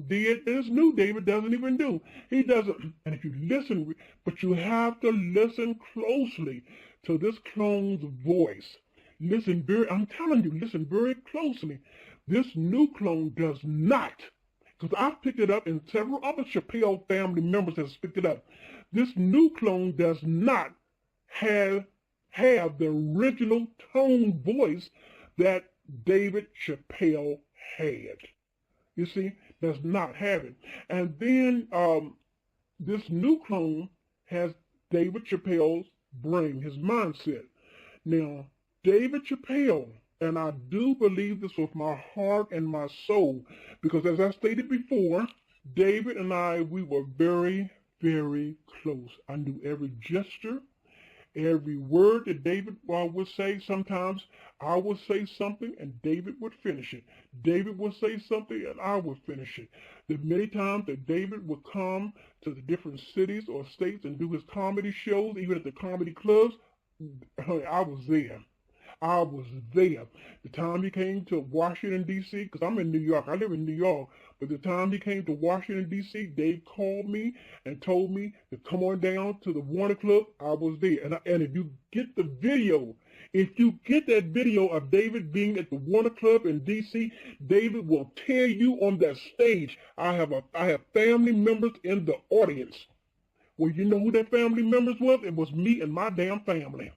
did this new David doesn't even do. He doesn't. And if you listen, but you have to listen closely to this clone's voice. Listen very, I'm telling you, listen very closely. This new clone does not, because I've picked it up and several other Chappelle family members have picked it up. This new clone does not have the original tone voice that David Chappelle had. You see, does not have it. And then this new clone has David Chappelle's brain, his mindset. Now, David Chappelle, and I do believe this with my heart and my soul, because as I stated before, David and I, we were very, very close. I knew every gesture, every word that David would say. Sometimes I would say something and David would finish it. David would say something and I would finish it. The many times that David would come to the different cities or states and do his comedy shows, even at the comedy clubs, I was there. I was there. The time he came to Washington, D.C., because I'm in New York. I live in New York. But the time he came to Washington, D.C., Dave called me and told me to come on down to the Warner Club. I was there. And if you get the video, if you get that video of David being at the Warner Club in D.C., David will tell you on that stage, I have family members in the audience. Well, you know who that family members was? It was me and my damn family.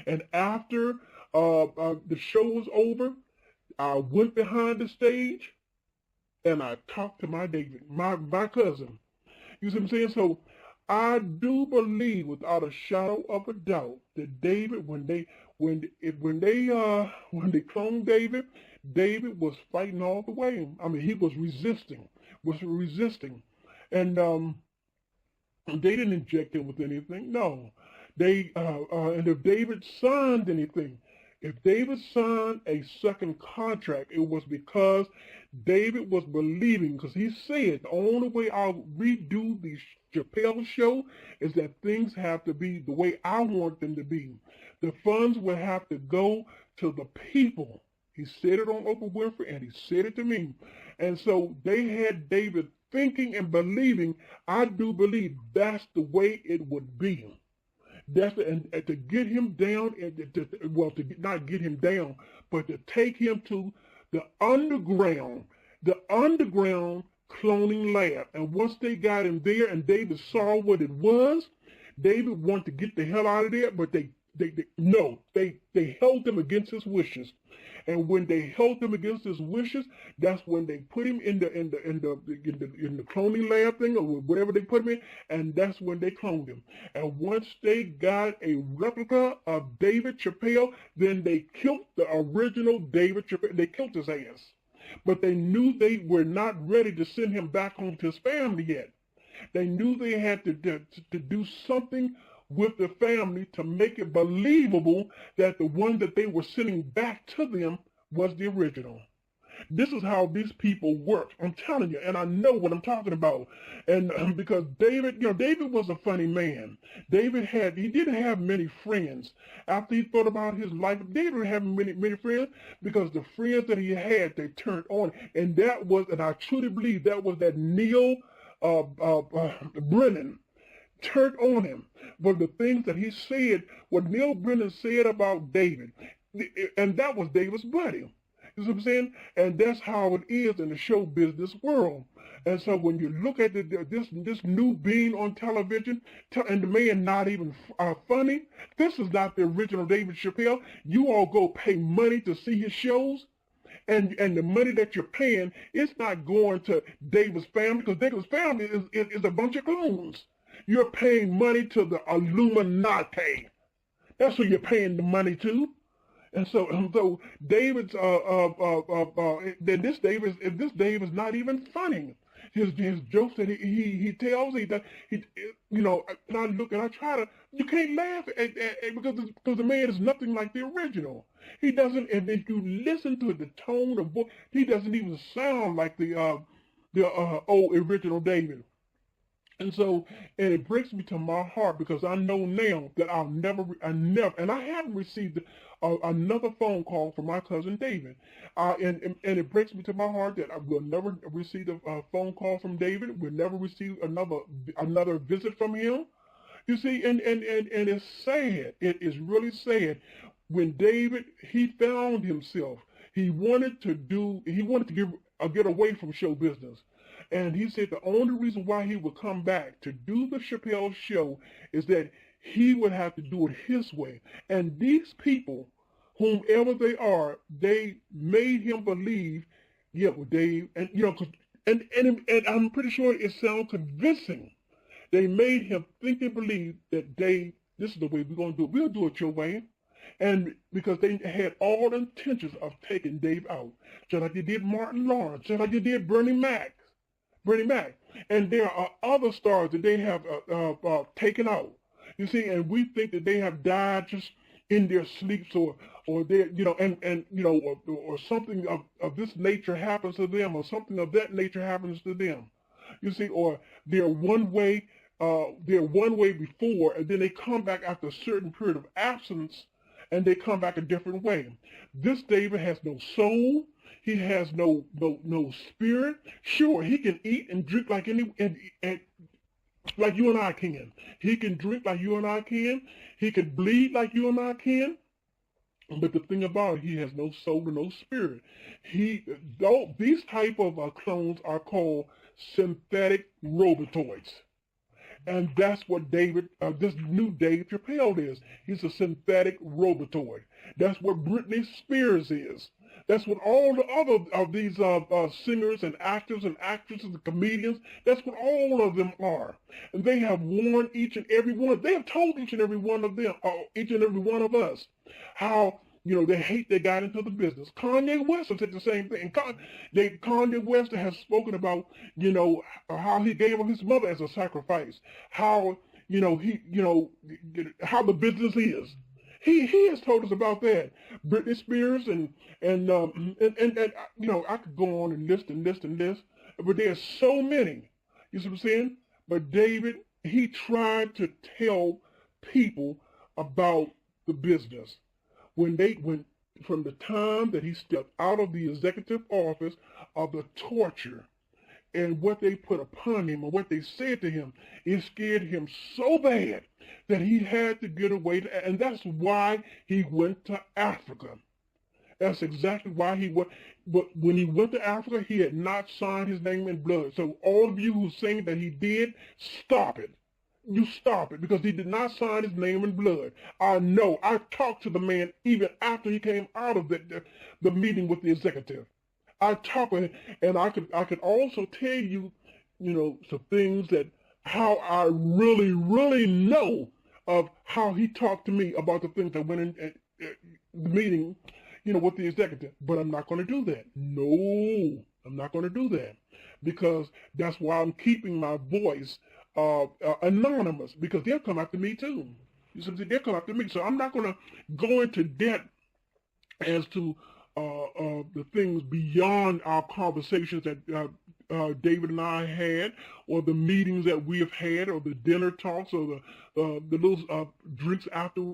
And after the show was over, I went behind the stage and I talked to my David, my cousin. You see what I'm saying? So I do believe without a shadow of a doubt that David, when they cloned David, David was fighting all the way. I mean, he was resisting. And they didn't inject him with anything. No. And if David signed anything, if David signed a second contract, it was because David was believing, because he said, the only way I'll redo the Chappelle show is that things have to be the way I want them to be. The funds will have to go to the people. He said it on Oprah Winfrey, and he said it to me. And so they had David thinking and believing, I do believe that's the way it would be. And to get him down, to not get him down, but to take him to the underground cloning lab. And once they got him there and David saw what it was, David wanted to get the hell out of there, but they held him against his wishes. And when they held him against his wishes, that's when they put him in the cloning lab thing or whatever they put him in, and that's when they cloned him. And once they got a replica of David Chappelle, then they killed the original David Chappelle. They killed his ass. But they knew they were not ready to send him back home to his family yet. They knew they had to do something with the family to make it believable that the one that they were sending back to them was the original. This is how these people work. I'm telling you, and I know what I'm talking about. And because David was a funny man. He didn't have many friends. After he thought about his life, David didn't have many friends because the friends that he had, they turned on. And I truly believe that was that Neil Brennan turned on him. But the things that he said, what Neil Brennan said about David, and that was David's buddy. You see what I'm saying? And that's how it is in the show business world. And so when you look at this new being on television, and the man not even funny, this is not the original David Chappelle. You all go pay money to see his shows, and the money that you're paying, it's not going to David's family, because David's family is a bunch of clones. You're paying money to the Illuminati. That's who you're paying the money to. And so David's this Dave is not even funny. His jokes that he tells, you can't laugh because the man is nothing like the original. He doesn't, and if you listen to the tone of voice, he doesn't even sound like the old original David. And so, and it breaks me to my heart because I know now that and I haven't received another phone call from my cousin David. And it breaks me to my heart that I will never receive a phone call from David. We'll never receive another visit from him. You see, and it's sad. It is really sad. When David, he found himself, he wanted to get away from show business. And he said the only reason why he would come back to do the Chappelle show is that he would have to do it his way. And these people, whomever they are, they made him believe, yeah, well, Dave, and and I'm pretty sure it sounds convincing. They made him think and believe that Dave, this is the way we're going to do it. We'll do it your way. And because they had all intentions of taking Dave out, just like they did Martin Lawrence, just like they did Bernie Mac. And there are other stars that they have taken out. You see, and we think that they have died just in their sleeps, or they, or something of this nature happens to them, or something of that nature happens to them. You see, or they're one way before, and then they come back after a certain period of absence, and they come back a different way. This David has no soul. He has no spirit. Sure, he can eat and drink like like you and I can. He can drink like you and I can. He can bleed like you and I can. But the thing about it, he has no soul and no spirit. These type of clones are called synthetic robotoids. And that's what this new Dave Chappelle is. He's a synthetic robotoid. That's what Britney Spears is. That's what all the other of these singers and actors and actresses and comedians, that's what all of them are. And they have warned each and every one. They have told each and every one of them, each and every one of us, how, they hate they got into the business. Kanye West has said the same thing. Kanye West has spoken about, how he gave up his mother as a sacrifice. How, how the business is. He has told us about that. Britney Spears and I could go on and list, but there's so many. You see what I'm saying? But David, he tried to tell people about the business. When from the time that he stepped out of the executive office, of the torture and what they put upon him and what they said to him, it scared him so bad that he had to get away, and that's why he went to Africa. That's exactly why he went. But when he went to Africa, he had not signed his name in blood. So all of you who saying that he did, stop it. You stop it, because he did not sign his name in blood. I know. I talked to the man even after he came out of the meeting with the executive. I talked with him, and I could also tell you, some things that how I really, really know of how he talked to me about the things that went in the meeting, with the executive. But I'm not going to do that. No, I'm not going to do that, because that's why I'm keeping my voice anonymous, because they'll come after me too. You see, they'll come after me. So I'm not going to go into debt as to the things beyond our conversations that David and I had, or the meetings that we have had, or the dinner talks, or the little drinks after,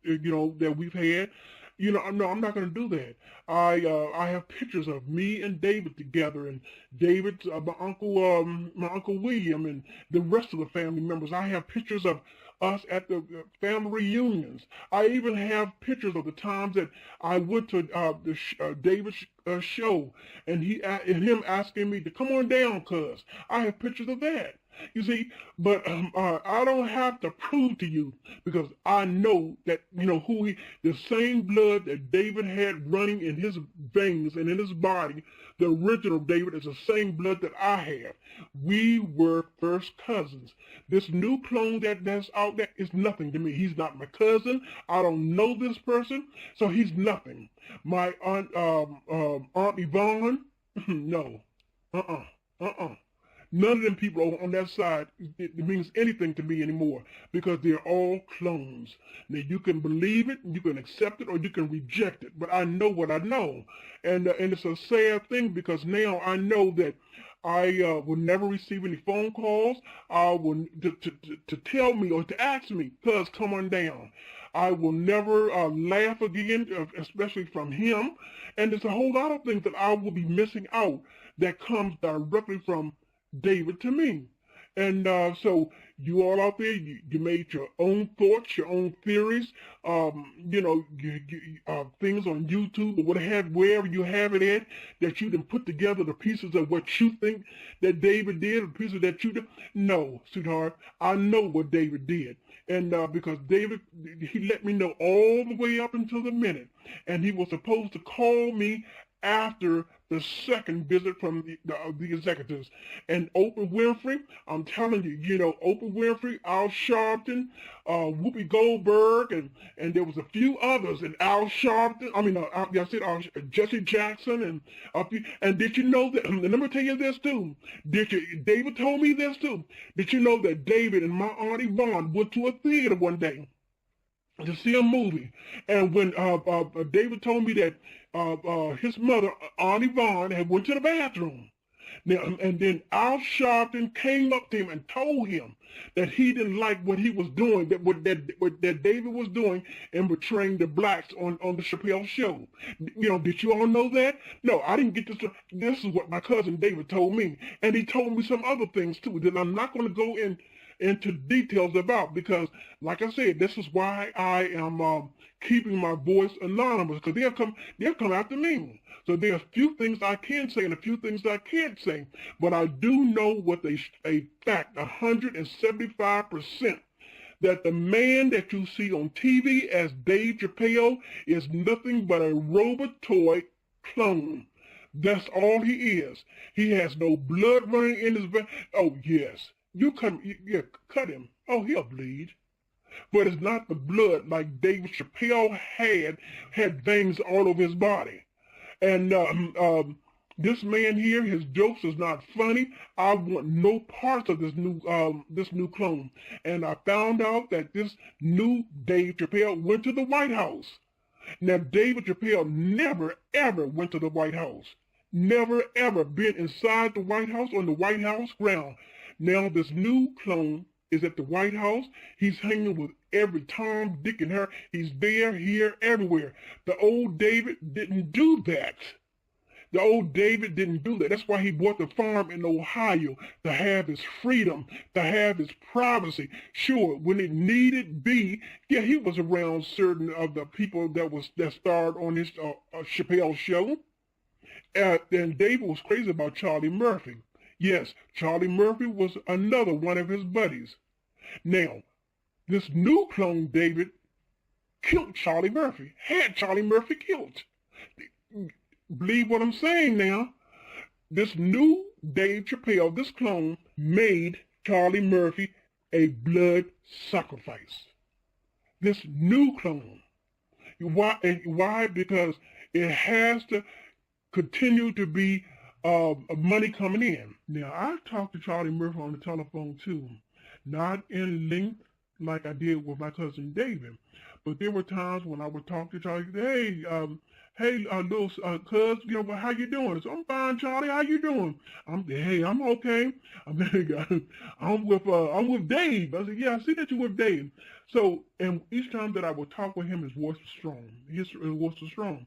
that we've had. No, I'm not going to do that. I have pictures of me and David together, and David's my uncle William, and the rest of the family members. I have pictures of us at the family reunions. I even have pictures of the times that I went to David's show, and him asking me to come on down, cuz. I have pictures of that. You see, but I don't have to prove to you, because I know that, the same blood that David had running in his veins and in his body, the original David, is the same blood that I have. We were first cousins. This new clone that's out there is nothing to me. He's not my cousin. I don't know this person, so he's nothing. My Aunt Yvonne, no. None of them people on that side, it means anything to me anymore, because they're all clones. Now, you can believe it, you can accept it, or you can reject it, but I know what I know. And it's a sad thing, because now I know that I will never receive any phone calls. I will to tell me or to ask me, cuz come on down. I will never laugh again, especially from him. And there's a whole lot of things that I will be missing out that comes directly from David to me. And so you all out there, you made your own thoughts, your own theories, things on YouTube or wherever you have it at, that you can put together the pieces of what you think that David did, the pieces that you did. No, sweetheart, I know what David did. And because David, he let me know all the way up until the minute. And he was supposed to call me after the second visit from the executives. And Oprah Winfrey, I'm telling you, Oprah Winfrey, Al Sharpton, Whoopi Goldberg, and there was a few others, and Al Sharpton, Jesse Jackson, and and did you know that, and let me tell you this too, David told me this too, did you know that David and my Aunt Yvonne went to a theater one day to see a movie, and when David told me that his mother, Aunt Yvonne, had went to the bathroom. Now, and then Al Sharpton came up to him and told him that he didn't like what he was doing, that David was doing in betraying the blacks on the Chappelle show. Did you all know that? No, I didn't get this. This is what my cousin David told me. And he told me some other things too that I'm not going to go into details about, because, like I said, this is why I am keeping my voice anonymous, because they'll come after me. So there's a few things I can say and a few things I can't say, but I do know with a fact, 175%, that the man that you see on TV as Dave Chappelle is nothing but a robotoid clone. That's all he is. He has no blood running in his veins. Oh yes, cut him. Oh, he'll bleed. But it's not the blood like David Chappelle had veins all over his body. And this man here, his jokes is not funny. I want no parts of this new clone. And I found out that this new Dave Chappelle went to the White House. Now, David Chappelle never, ever went to the White House. Never, ever been inside the White House on the White House ground. Now, this new clone is at the White House. He's hanging with every Tom, Dick, and Harry. He's there, here, everywhere. The old David didn't do that. The old David didn't do that. That's why he bought the farm in Ohio, to have his freedom, to have his privacy. Sure, when it needed be, yeah, he was around certain of the people that starred on his Chappelle show. And David was crazy about Charlie Murphy. Yes, Charlie Murphy was another one of his buddies. Now, this new clone David killed Charlie Murphy, had Charlie Murphy killed. Believe what I'm saying now. This new Dave Chappelle, this clone, made Charlie Murphy a blood sacrifice. This new clone. Why? Because it has to continue to be money coming in. Now, I talked to Charlie Murphy on the telephone too. Not in length like I did with my cousin David. But there were times when I would talk to Charlie, little cuz, how you doing? So, I'm fine, Charlie. How you doing? I'm okay. I'm with Dave. I said, yeah, I see that you're with Dave. So, and each time that I would talk with him, his voice was strong. His voice was strong.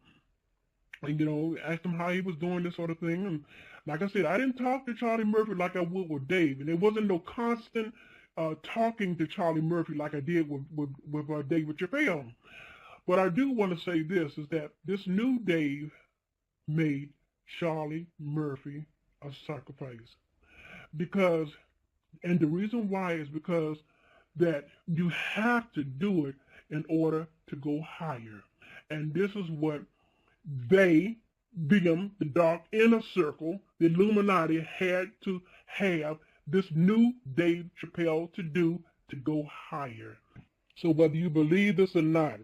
And, asked him how he was doing, this sort of thing. And like I said, I didn't talk to Charlie Murphy like I would with Dave. And there wasn't no constant talking to Charlie Murphy like I did with David Chappelle. But I do want to say this, is that this new Dave made Charlie Murphy a sacrifice. And the reason why is because that you have to do it in order to go higher. And this is what they, being the dark inner circle, the Illuminati, had to have this new Dave Chappelle to do to go higher. So whether you believe this or not,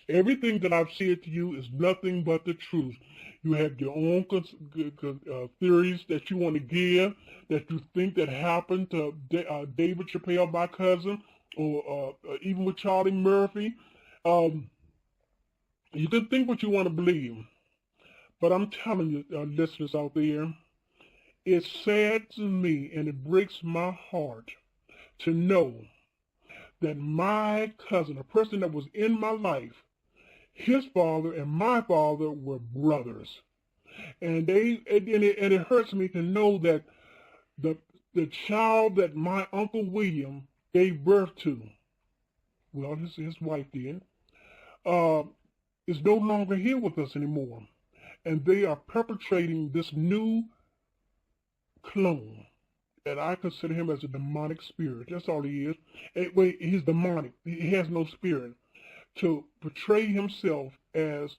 everything that I've said to you is nothing but the truth. You have your own theories that you want to give, that you think that happened to David Chappelle, my cousin, or even with Charlie Murphy. You can think what you want to believe. But I'm telling you, listeners out there, It saddens me and it breaks my heart to know that my cousin, a person that was in my life, his father and my father were brothers. And it hurts me to know that the child that my Uncle William gave birth to, well, his wife did, is no longer here with us anymore. And they are perpetrating this new clone. And I consider him as a demonic spirit. That's all he is. Anyway, he's demonic. He has no spirit. To portray himself as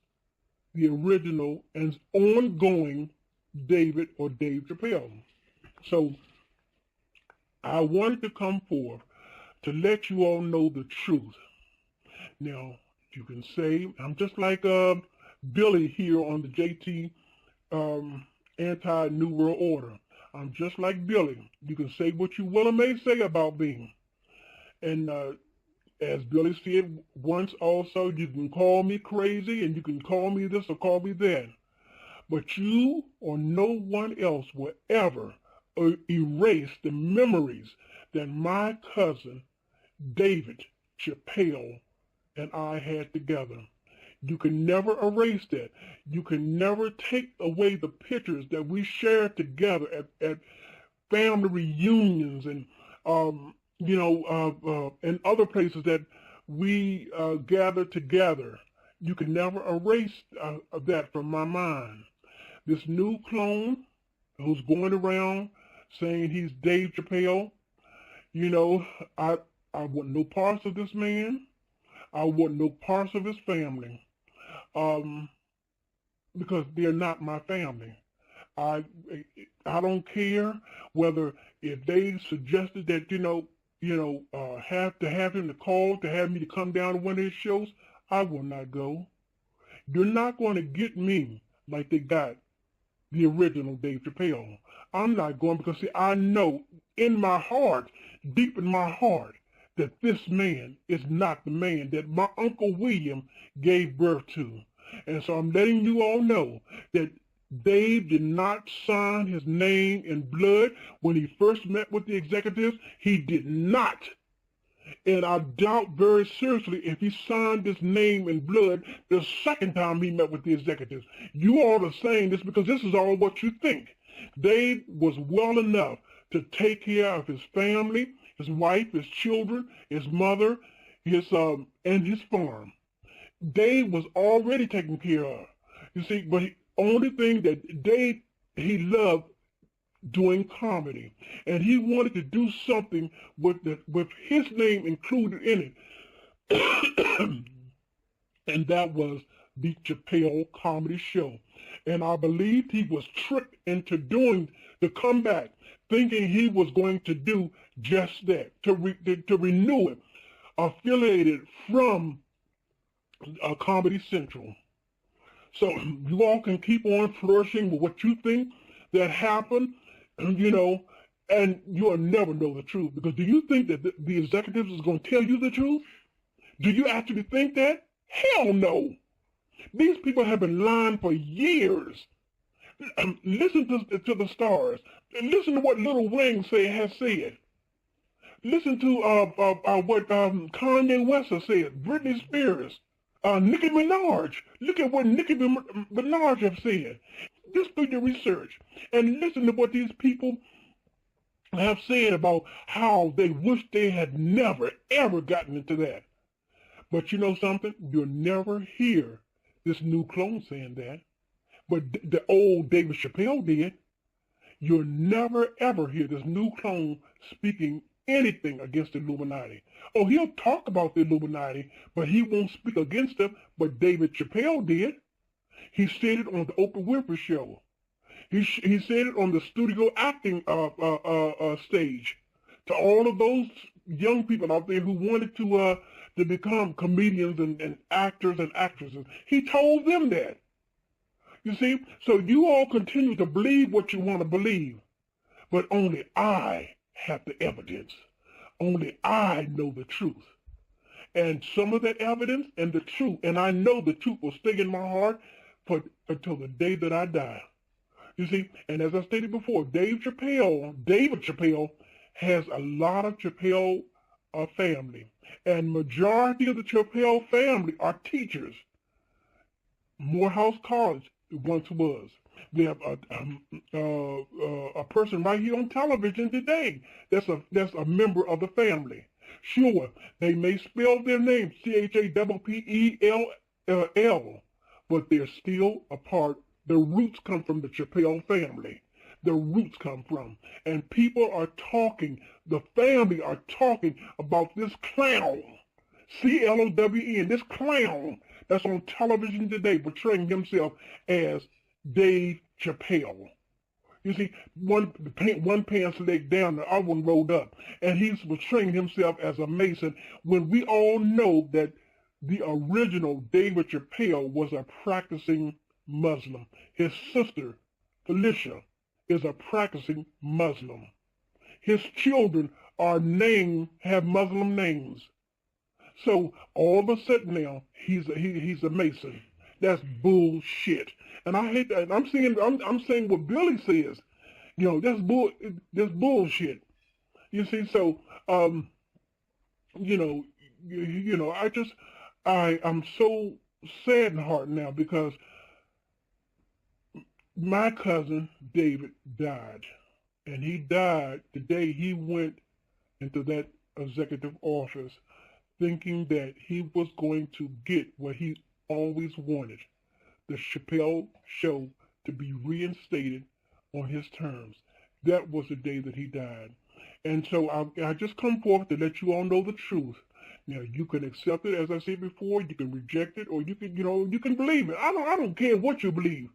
the original and ongoing David or Dave Chappelle. So I wanted to come forth to let you all know the truth. Now, you can say, I'm just like Billy here on the JT Anti-New World Order. I'm just like Billy. You can say what you will and may say about me. And as Billy said once also, you can call me crazy and you can call me this or call me that. But you or no one else will ever erase the memories that my cousin David Chappelle and I had together. You can never erase that. You can never take away the pictures that we shared together at family reunions and and other places that we gathered together. You can never erase that from my mind. This new clone who's going around saying he's Dave Chappelle, I want no parts of this man. I want no parts of his family. Because they're not my family. I don't care whether if they suggested that, have to have him to call, to have me to come down to one of his shows, I will not go. You're not going to get me like they got the original Dave Chappelle. I'm not going because, see, I know in my heart, deep in my heart, that this man is not the man that my Uncle William gave birth to. And so I'm letting you all know that Dave did not sign his name in blood when he first met with the executives. He did not. And I doubt very seriously if he signed his name in blood the second time he met with the executives. You all are saying this because this is all what you think. Dave was well enough to take care of his family, his wife, his children, his mother, and his farm. Dave was already taken care of. You see, but the only thing that Dave, he loved doing comedy. And he wanted to do something with his name included in it. And that was the Chappelle Comedy Show. And I believed he was tricked into doing the comeback, thinking he was going to do just that, to renew it, affiliated from Comedy Central. So you all can keep on flourishing with what you think that happened, and you'll never know the truth. Because do you think that the executives is going to tell you the truth? Do you actually think that? Hell no. These people have been lying for years. Listen to the stars. Listen to what Lil Wayne has said. Listen to what Kanye West has said, Britney Spears, Nicki Minaj. Look at what Nicki Minaj have said. Just do your research and listen to what these people have said about how they wish they had never, ever gotten into that. But you know something? You'll never hear this new clone saying that. But the old David Chappelle did. You'll never, ever hear this new clone speaking anything against the Illuminati. Oh, he'll talk about the Illuminati, but he won't speak against them. But David Chappelle did. He said it on the Oprah Winfrey Show. He said it on the studio acting stage to all of those young people out there who wanted to become comedians and actors and actresses. He told them that. You see? So you all continue to believe what you want to believe, but only I have the evidence. Only I know the truth. And some of that evidence and the truth, and I know the truth will stay in my heart until the day that I die. You see, and as I stated before, David Chappelle, has a lot of Chappelle family, and majority of the Chappelle family are teachers. Morehouse College once was. We have a person right here on television today that's a member of the family. Sure, they may spell their name Chappell, but they're still a part. The roots come from the Chappelle family. The roots come from. And people are talking, the family are talking about this clown, CLONED, this clown that's on television today portraying himself as Dave Chappelle. You see, one pants leg down, the other one rolled up. And he's portraying himself as a Mason when we all know that the original David Chappelle was a practicing Muslim. His sister, Felicia, is a practicing Muslim. His children have Muslim names. So all of a sudden now, he's a Mason. That's bullshit. And I hate that. I'm saying what Billy says. You know, that's bullshit. You see, so I'm so sad in heart now because my cousin David died. And he died the day he went into that executive office thinking that he was going to get what he always wanted, the Chappelle show to be reinstated on his terms. That was the day that he died. And so I just come forth to let you all know the truth. Now, you can accept it, as I said before, you can reject it, or you can believe it. I don't care what you believe.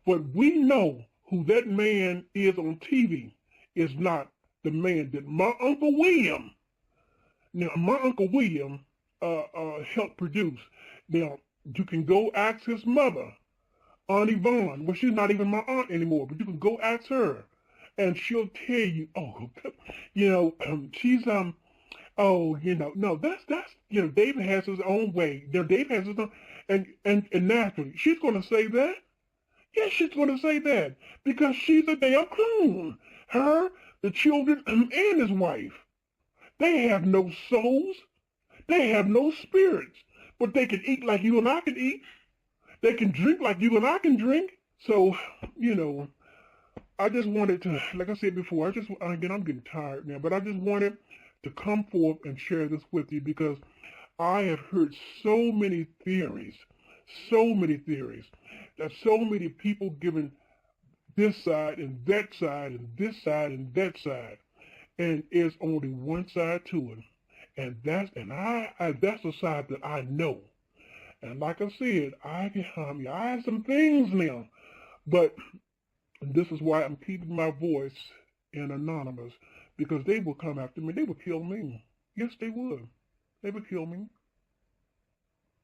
But we know who that man is on TV is not the man that my Uncle William, helped produce. Now, you can go ask his mother, Aunt Yvonne. Well, she's not even my aunt anymore, but you can go ask her, and she'll tell you, she's, no, that's, David has his own way. David has his own, and naturally, she's going to say that. Yes, she's going to say that because she's a damn clone. Her, the children, and his wife. They have no souls. They have no spirits. But they can eat like you and I can eat. They can drink like you and I can drink. So, I just wanted to, like I said before, I'm getting tired now, but I just wanted to come forth and share this with you because I have heard so many theories, that so many people giving this side and that side and this side and that side, and there's only one side to it, and that's the side that I know. And like I said, I have some things now, but this is why I'm keeping my voice in anonymous, because they will come after me. They will kill me. Yes, they would. They would kill me.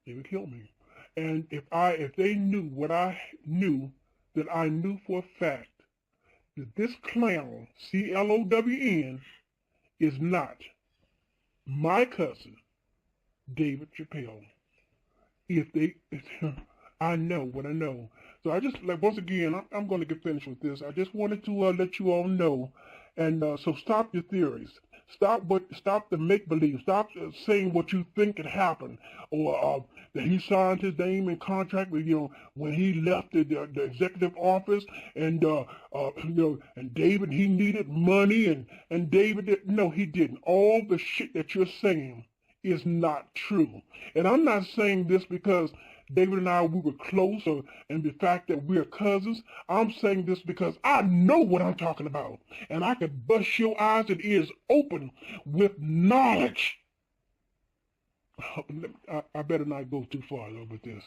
They would kill me. And if they knew what I knew, that I knew for a fact that this clown, CLOWN, is not my cousin, David Chappelle. I know what I know. So I just, once again, I'm going to get finished with this. I just wanted to let you all know. And so stop your theories. Stop the make-believe. Stop saying what you think could happen. Or that he signed his name in contract with, when he left the executive office and, and David, he needed money and David no, he didn't. All the shit that you're saying is not true. And I'm not saying this because David and I, we were close, and the fact that we're cousins. I'm saying this because I know what I'm talking about. And I can bust your eyes and ears open with knowledge. I better not go too far with this.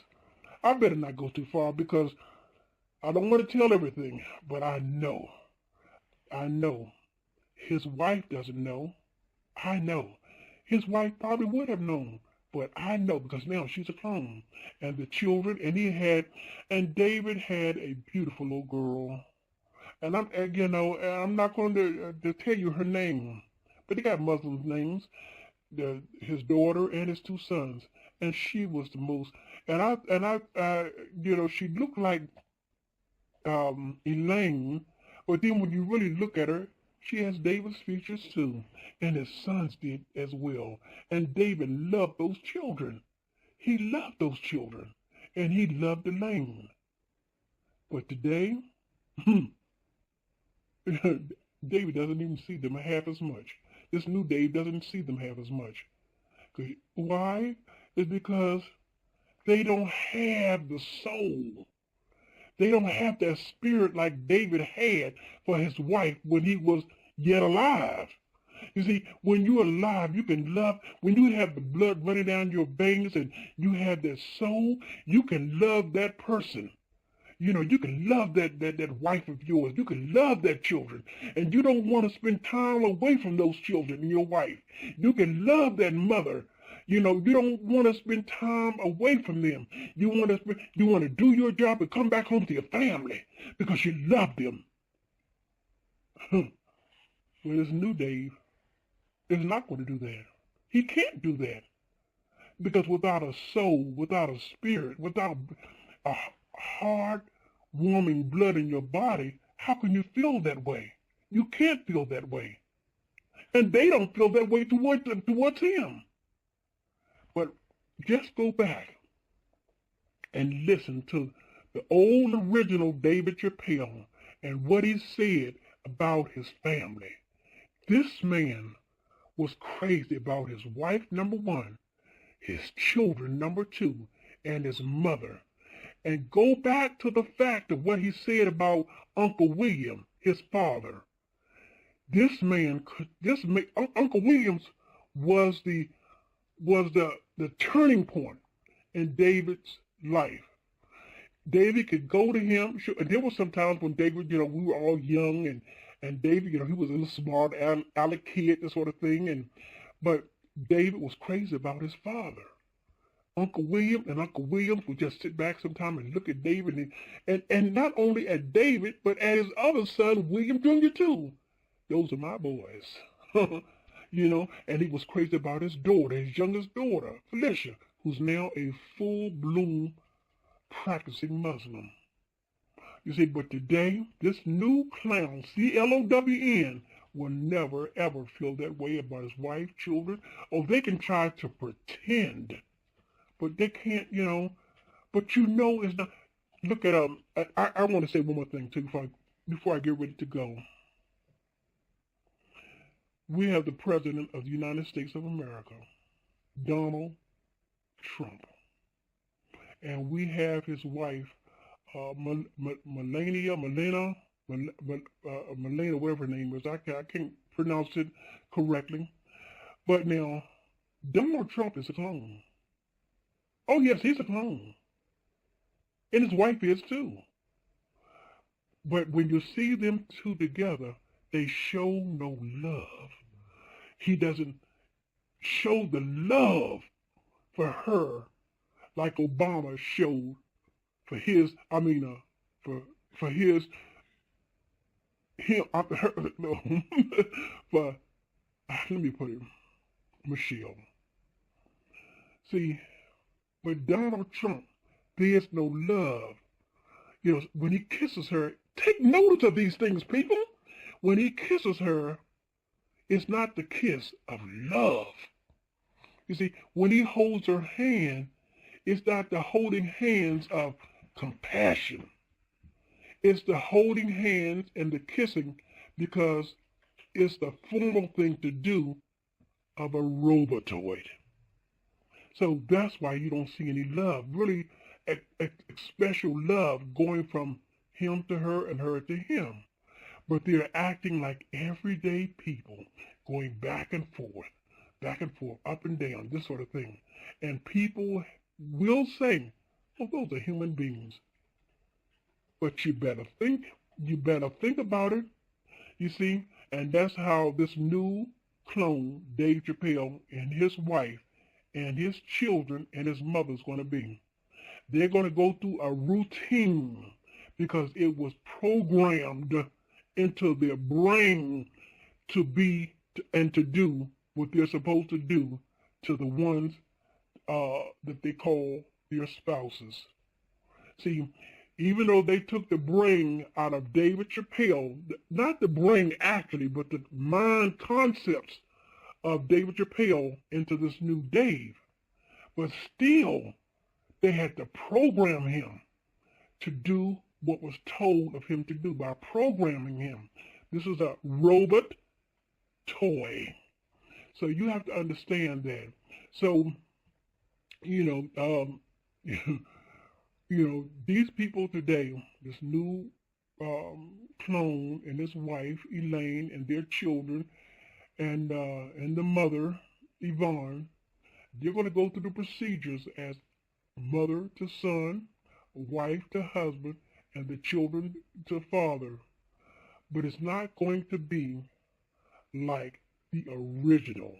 I better not go too far because I don't want to tell everything, but I know. His wife doesn't know. I know. His wife probably would have known. But I know because now she's a clone. And the children, and David had a beautiful little girl. And I'm not going to tell you her name, but they got Muslim names, his daughter and his two sons. And she was the most, she looked like Elaine, but then when you really look at her, she has David's features too, and his sons did as well. And David loved those children. He loved those children, and he loved Elaine. But today, David doesn't even see them half as much. This new Dave doesn't see them half as much. Why? It's because they don't have the soul. They don't have that spirit like David had for his wife when he was yet alive. You see, when you're alive, you can love. When you have the blood running down your veins and you have that soul, you can love that person. You know, you can love that wife of yours. You can love that children. And you don't want to spend time away from those children and your wife. You can love that mother. You know, you don't want to spend time away from them. You want to do your job and come back home to your family because you love them. Well, this new Dave is not going to do that. He can't do that. Because without a soul, without a spirit, without a heart-warming blood in your body, how can you feel that way? You can't feel that way. And they don't feel that way towards him. But just go back and listen to the old original David Chappelle and what he said about his family. This man was crazy about his wife, number one, his children, number two, and his mother. And go back to the fact of what he said about Uncle William, his father. Uncle Williams was the turning point in David's life. David could go to him. Sure, and there were some times when David, we were all young, and David, he was a little smart, aleck kid, this sort of thing. But David was crazy about his father. Uncle Williams would just sit back sometime and look at David, and not only at David, but at his other son, William Jr. too. Those are my boys. And he was crazy about his daughter, his youngest daughter, Felicia, who's now a full-bloom practicing Muslim. You see, but today, this new clown, CLONED, will never, ever feel that way about his wife, children, or they can try to pretend, but they can't, but it's not. Look at, I want to say one more thing, too, before I get ready to go. We have the President of the United States of America, Donald Trump. And we have his wife, Melania, whatever her name is. I can't pronounce it correctly. But now, Donald Trump is a clone. Oh, yes, he's a clone. And his wife is too. But when you see them two together, they show no love. He doesn't show the love for her like Obama showed for his, let me put it, Michelle. See, with Donald Trump, there's no love. When he kisses her, take notice of these things, people. When he kisses her, it's not the kiss of love. You see, when he holds her hand, it's not the holding hands of compassion. It's the holding hands and the kissing because it's the formal thing to do of a robotoid. So that's why you don't see any love, really a special love going from him to her and her to him. But they're acting like everyday people, going back and forth, up and down, this sort of thing. And people will say, oh, those are human beings. But you better think about it, you see? And that's how this new clone, Dave Chappelle, and his wife, and his children, and his mother's going to be. They're going to go through a routine because it was programmed into their brain to be and to do what they're supposed to do to the ones that they call their spouses. See, even though they took the brain out of David Chappelle, not the brain actually, but the mind concepts of David Chappelle into this new Dave, but still they had to program him to do what was told of him to do by programming him. This is a robot toy. So you have to understand that. So, these people today, this new clone and his wife, Elaine, and their children, and the mother, Yvonne, they're going to go through the procedures as mother to son, wife to husband, and the children to father. But it's not going to be like the original.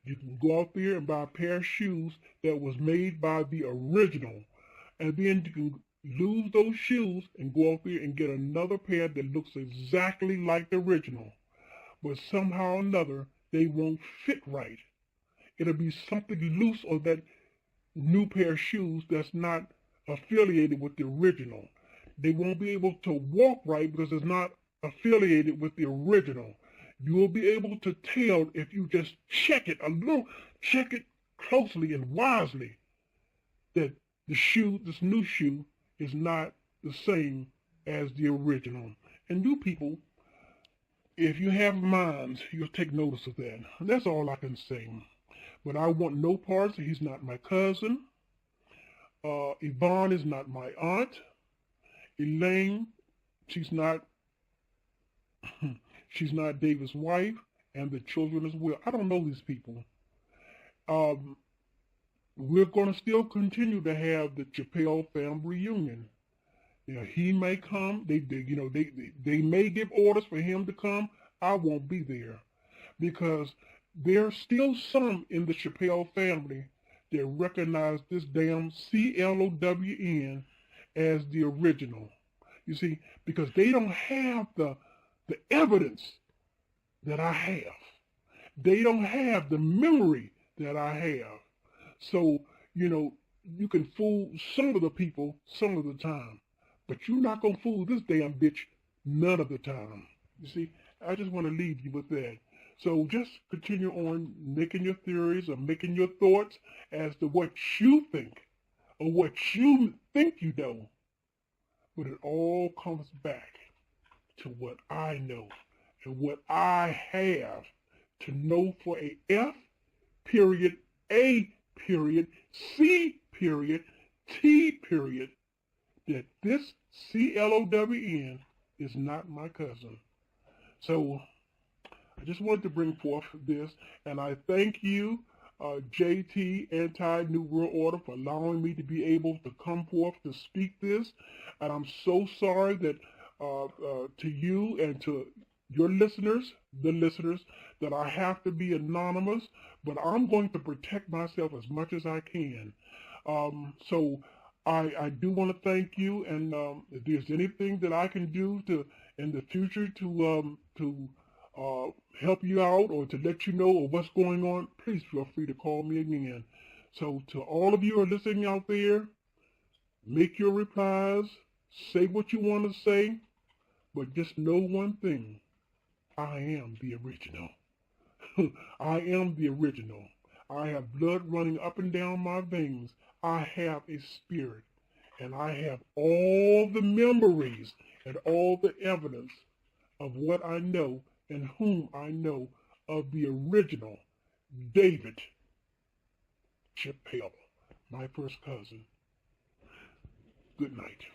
You can go out there and buy a pair of shoes that was made by the original, and then you can lose those shoes and go out there and get another pair that looks exactly like the original. But somehow or another, they won't fit right. It'll be something loose on that new pair of shoes that's not affiliated with the original. They won't be able to walk right because it's not affiliated with the original. You will be able to tell if you just check it closely and wisely, that this new shoe is not the same as the original. And you people, if you have minds, you'll take notice of that. That's all I can say. But I want no parts. He's not my cousin. Yvonne is not my aunt. Elaine, she's not David's wife, and the children as well. I don't know these people. We're going to still continue to have the Chappelle family reunion. He may come. They may give orders for him to come. I won't be there because there's still some in the Chappelle family that recognize this damn CLONED as the original. You see, because they don't have the evidence that I have. They don't have the memory that I have. So, you can fool some of the people some of the time, but you're not going to fool this damn bitch none of the time. You see, I just want to leave you with that. So just continue on making your theories or making your thoughts as to what you think or what you think you know. But it all comes back to what I know and what I have to know for a F period, A period, C period, T period, that this CLONED is not my cousin. So I just wanted to bring forth this, and I thank you, JT Anti-New World Order, for allowing me to be able to come forth to speak this. And I'm so sorry that to you and to your listeners, that I have to be anonymous, but I'm going to protect myself as much as I can. So I do want to thank you, and if there's anything that I can do in the future to help you out or to let you know of what's going on, please feel free to call me again. So to all of you who are listening out there, make your replies, say what you want to say, but just know one thing. I am the original. I am the original. I have blood running up and down my veins. I have a spirit, and I have all the memories and all the evidence of what I know and whom I know of the original David Chappelle, my first cousin. Good night.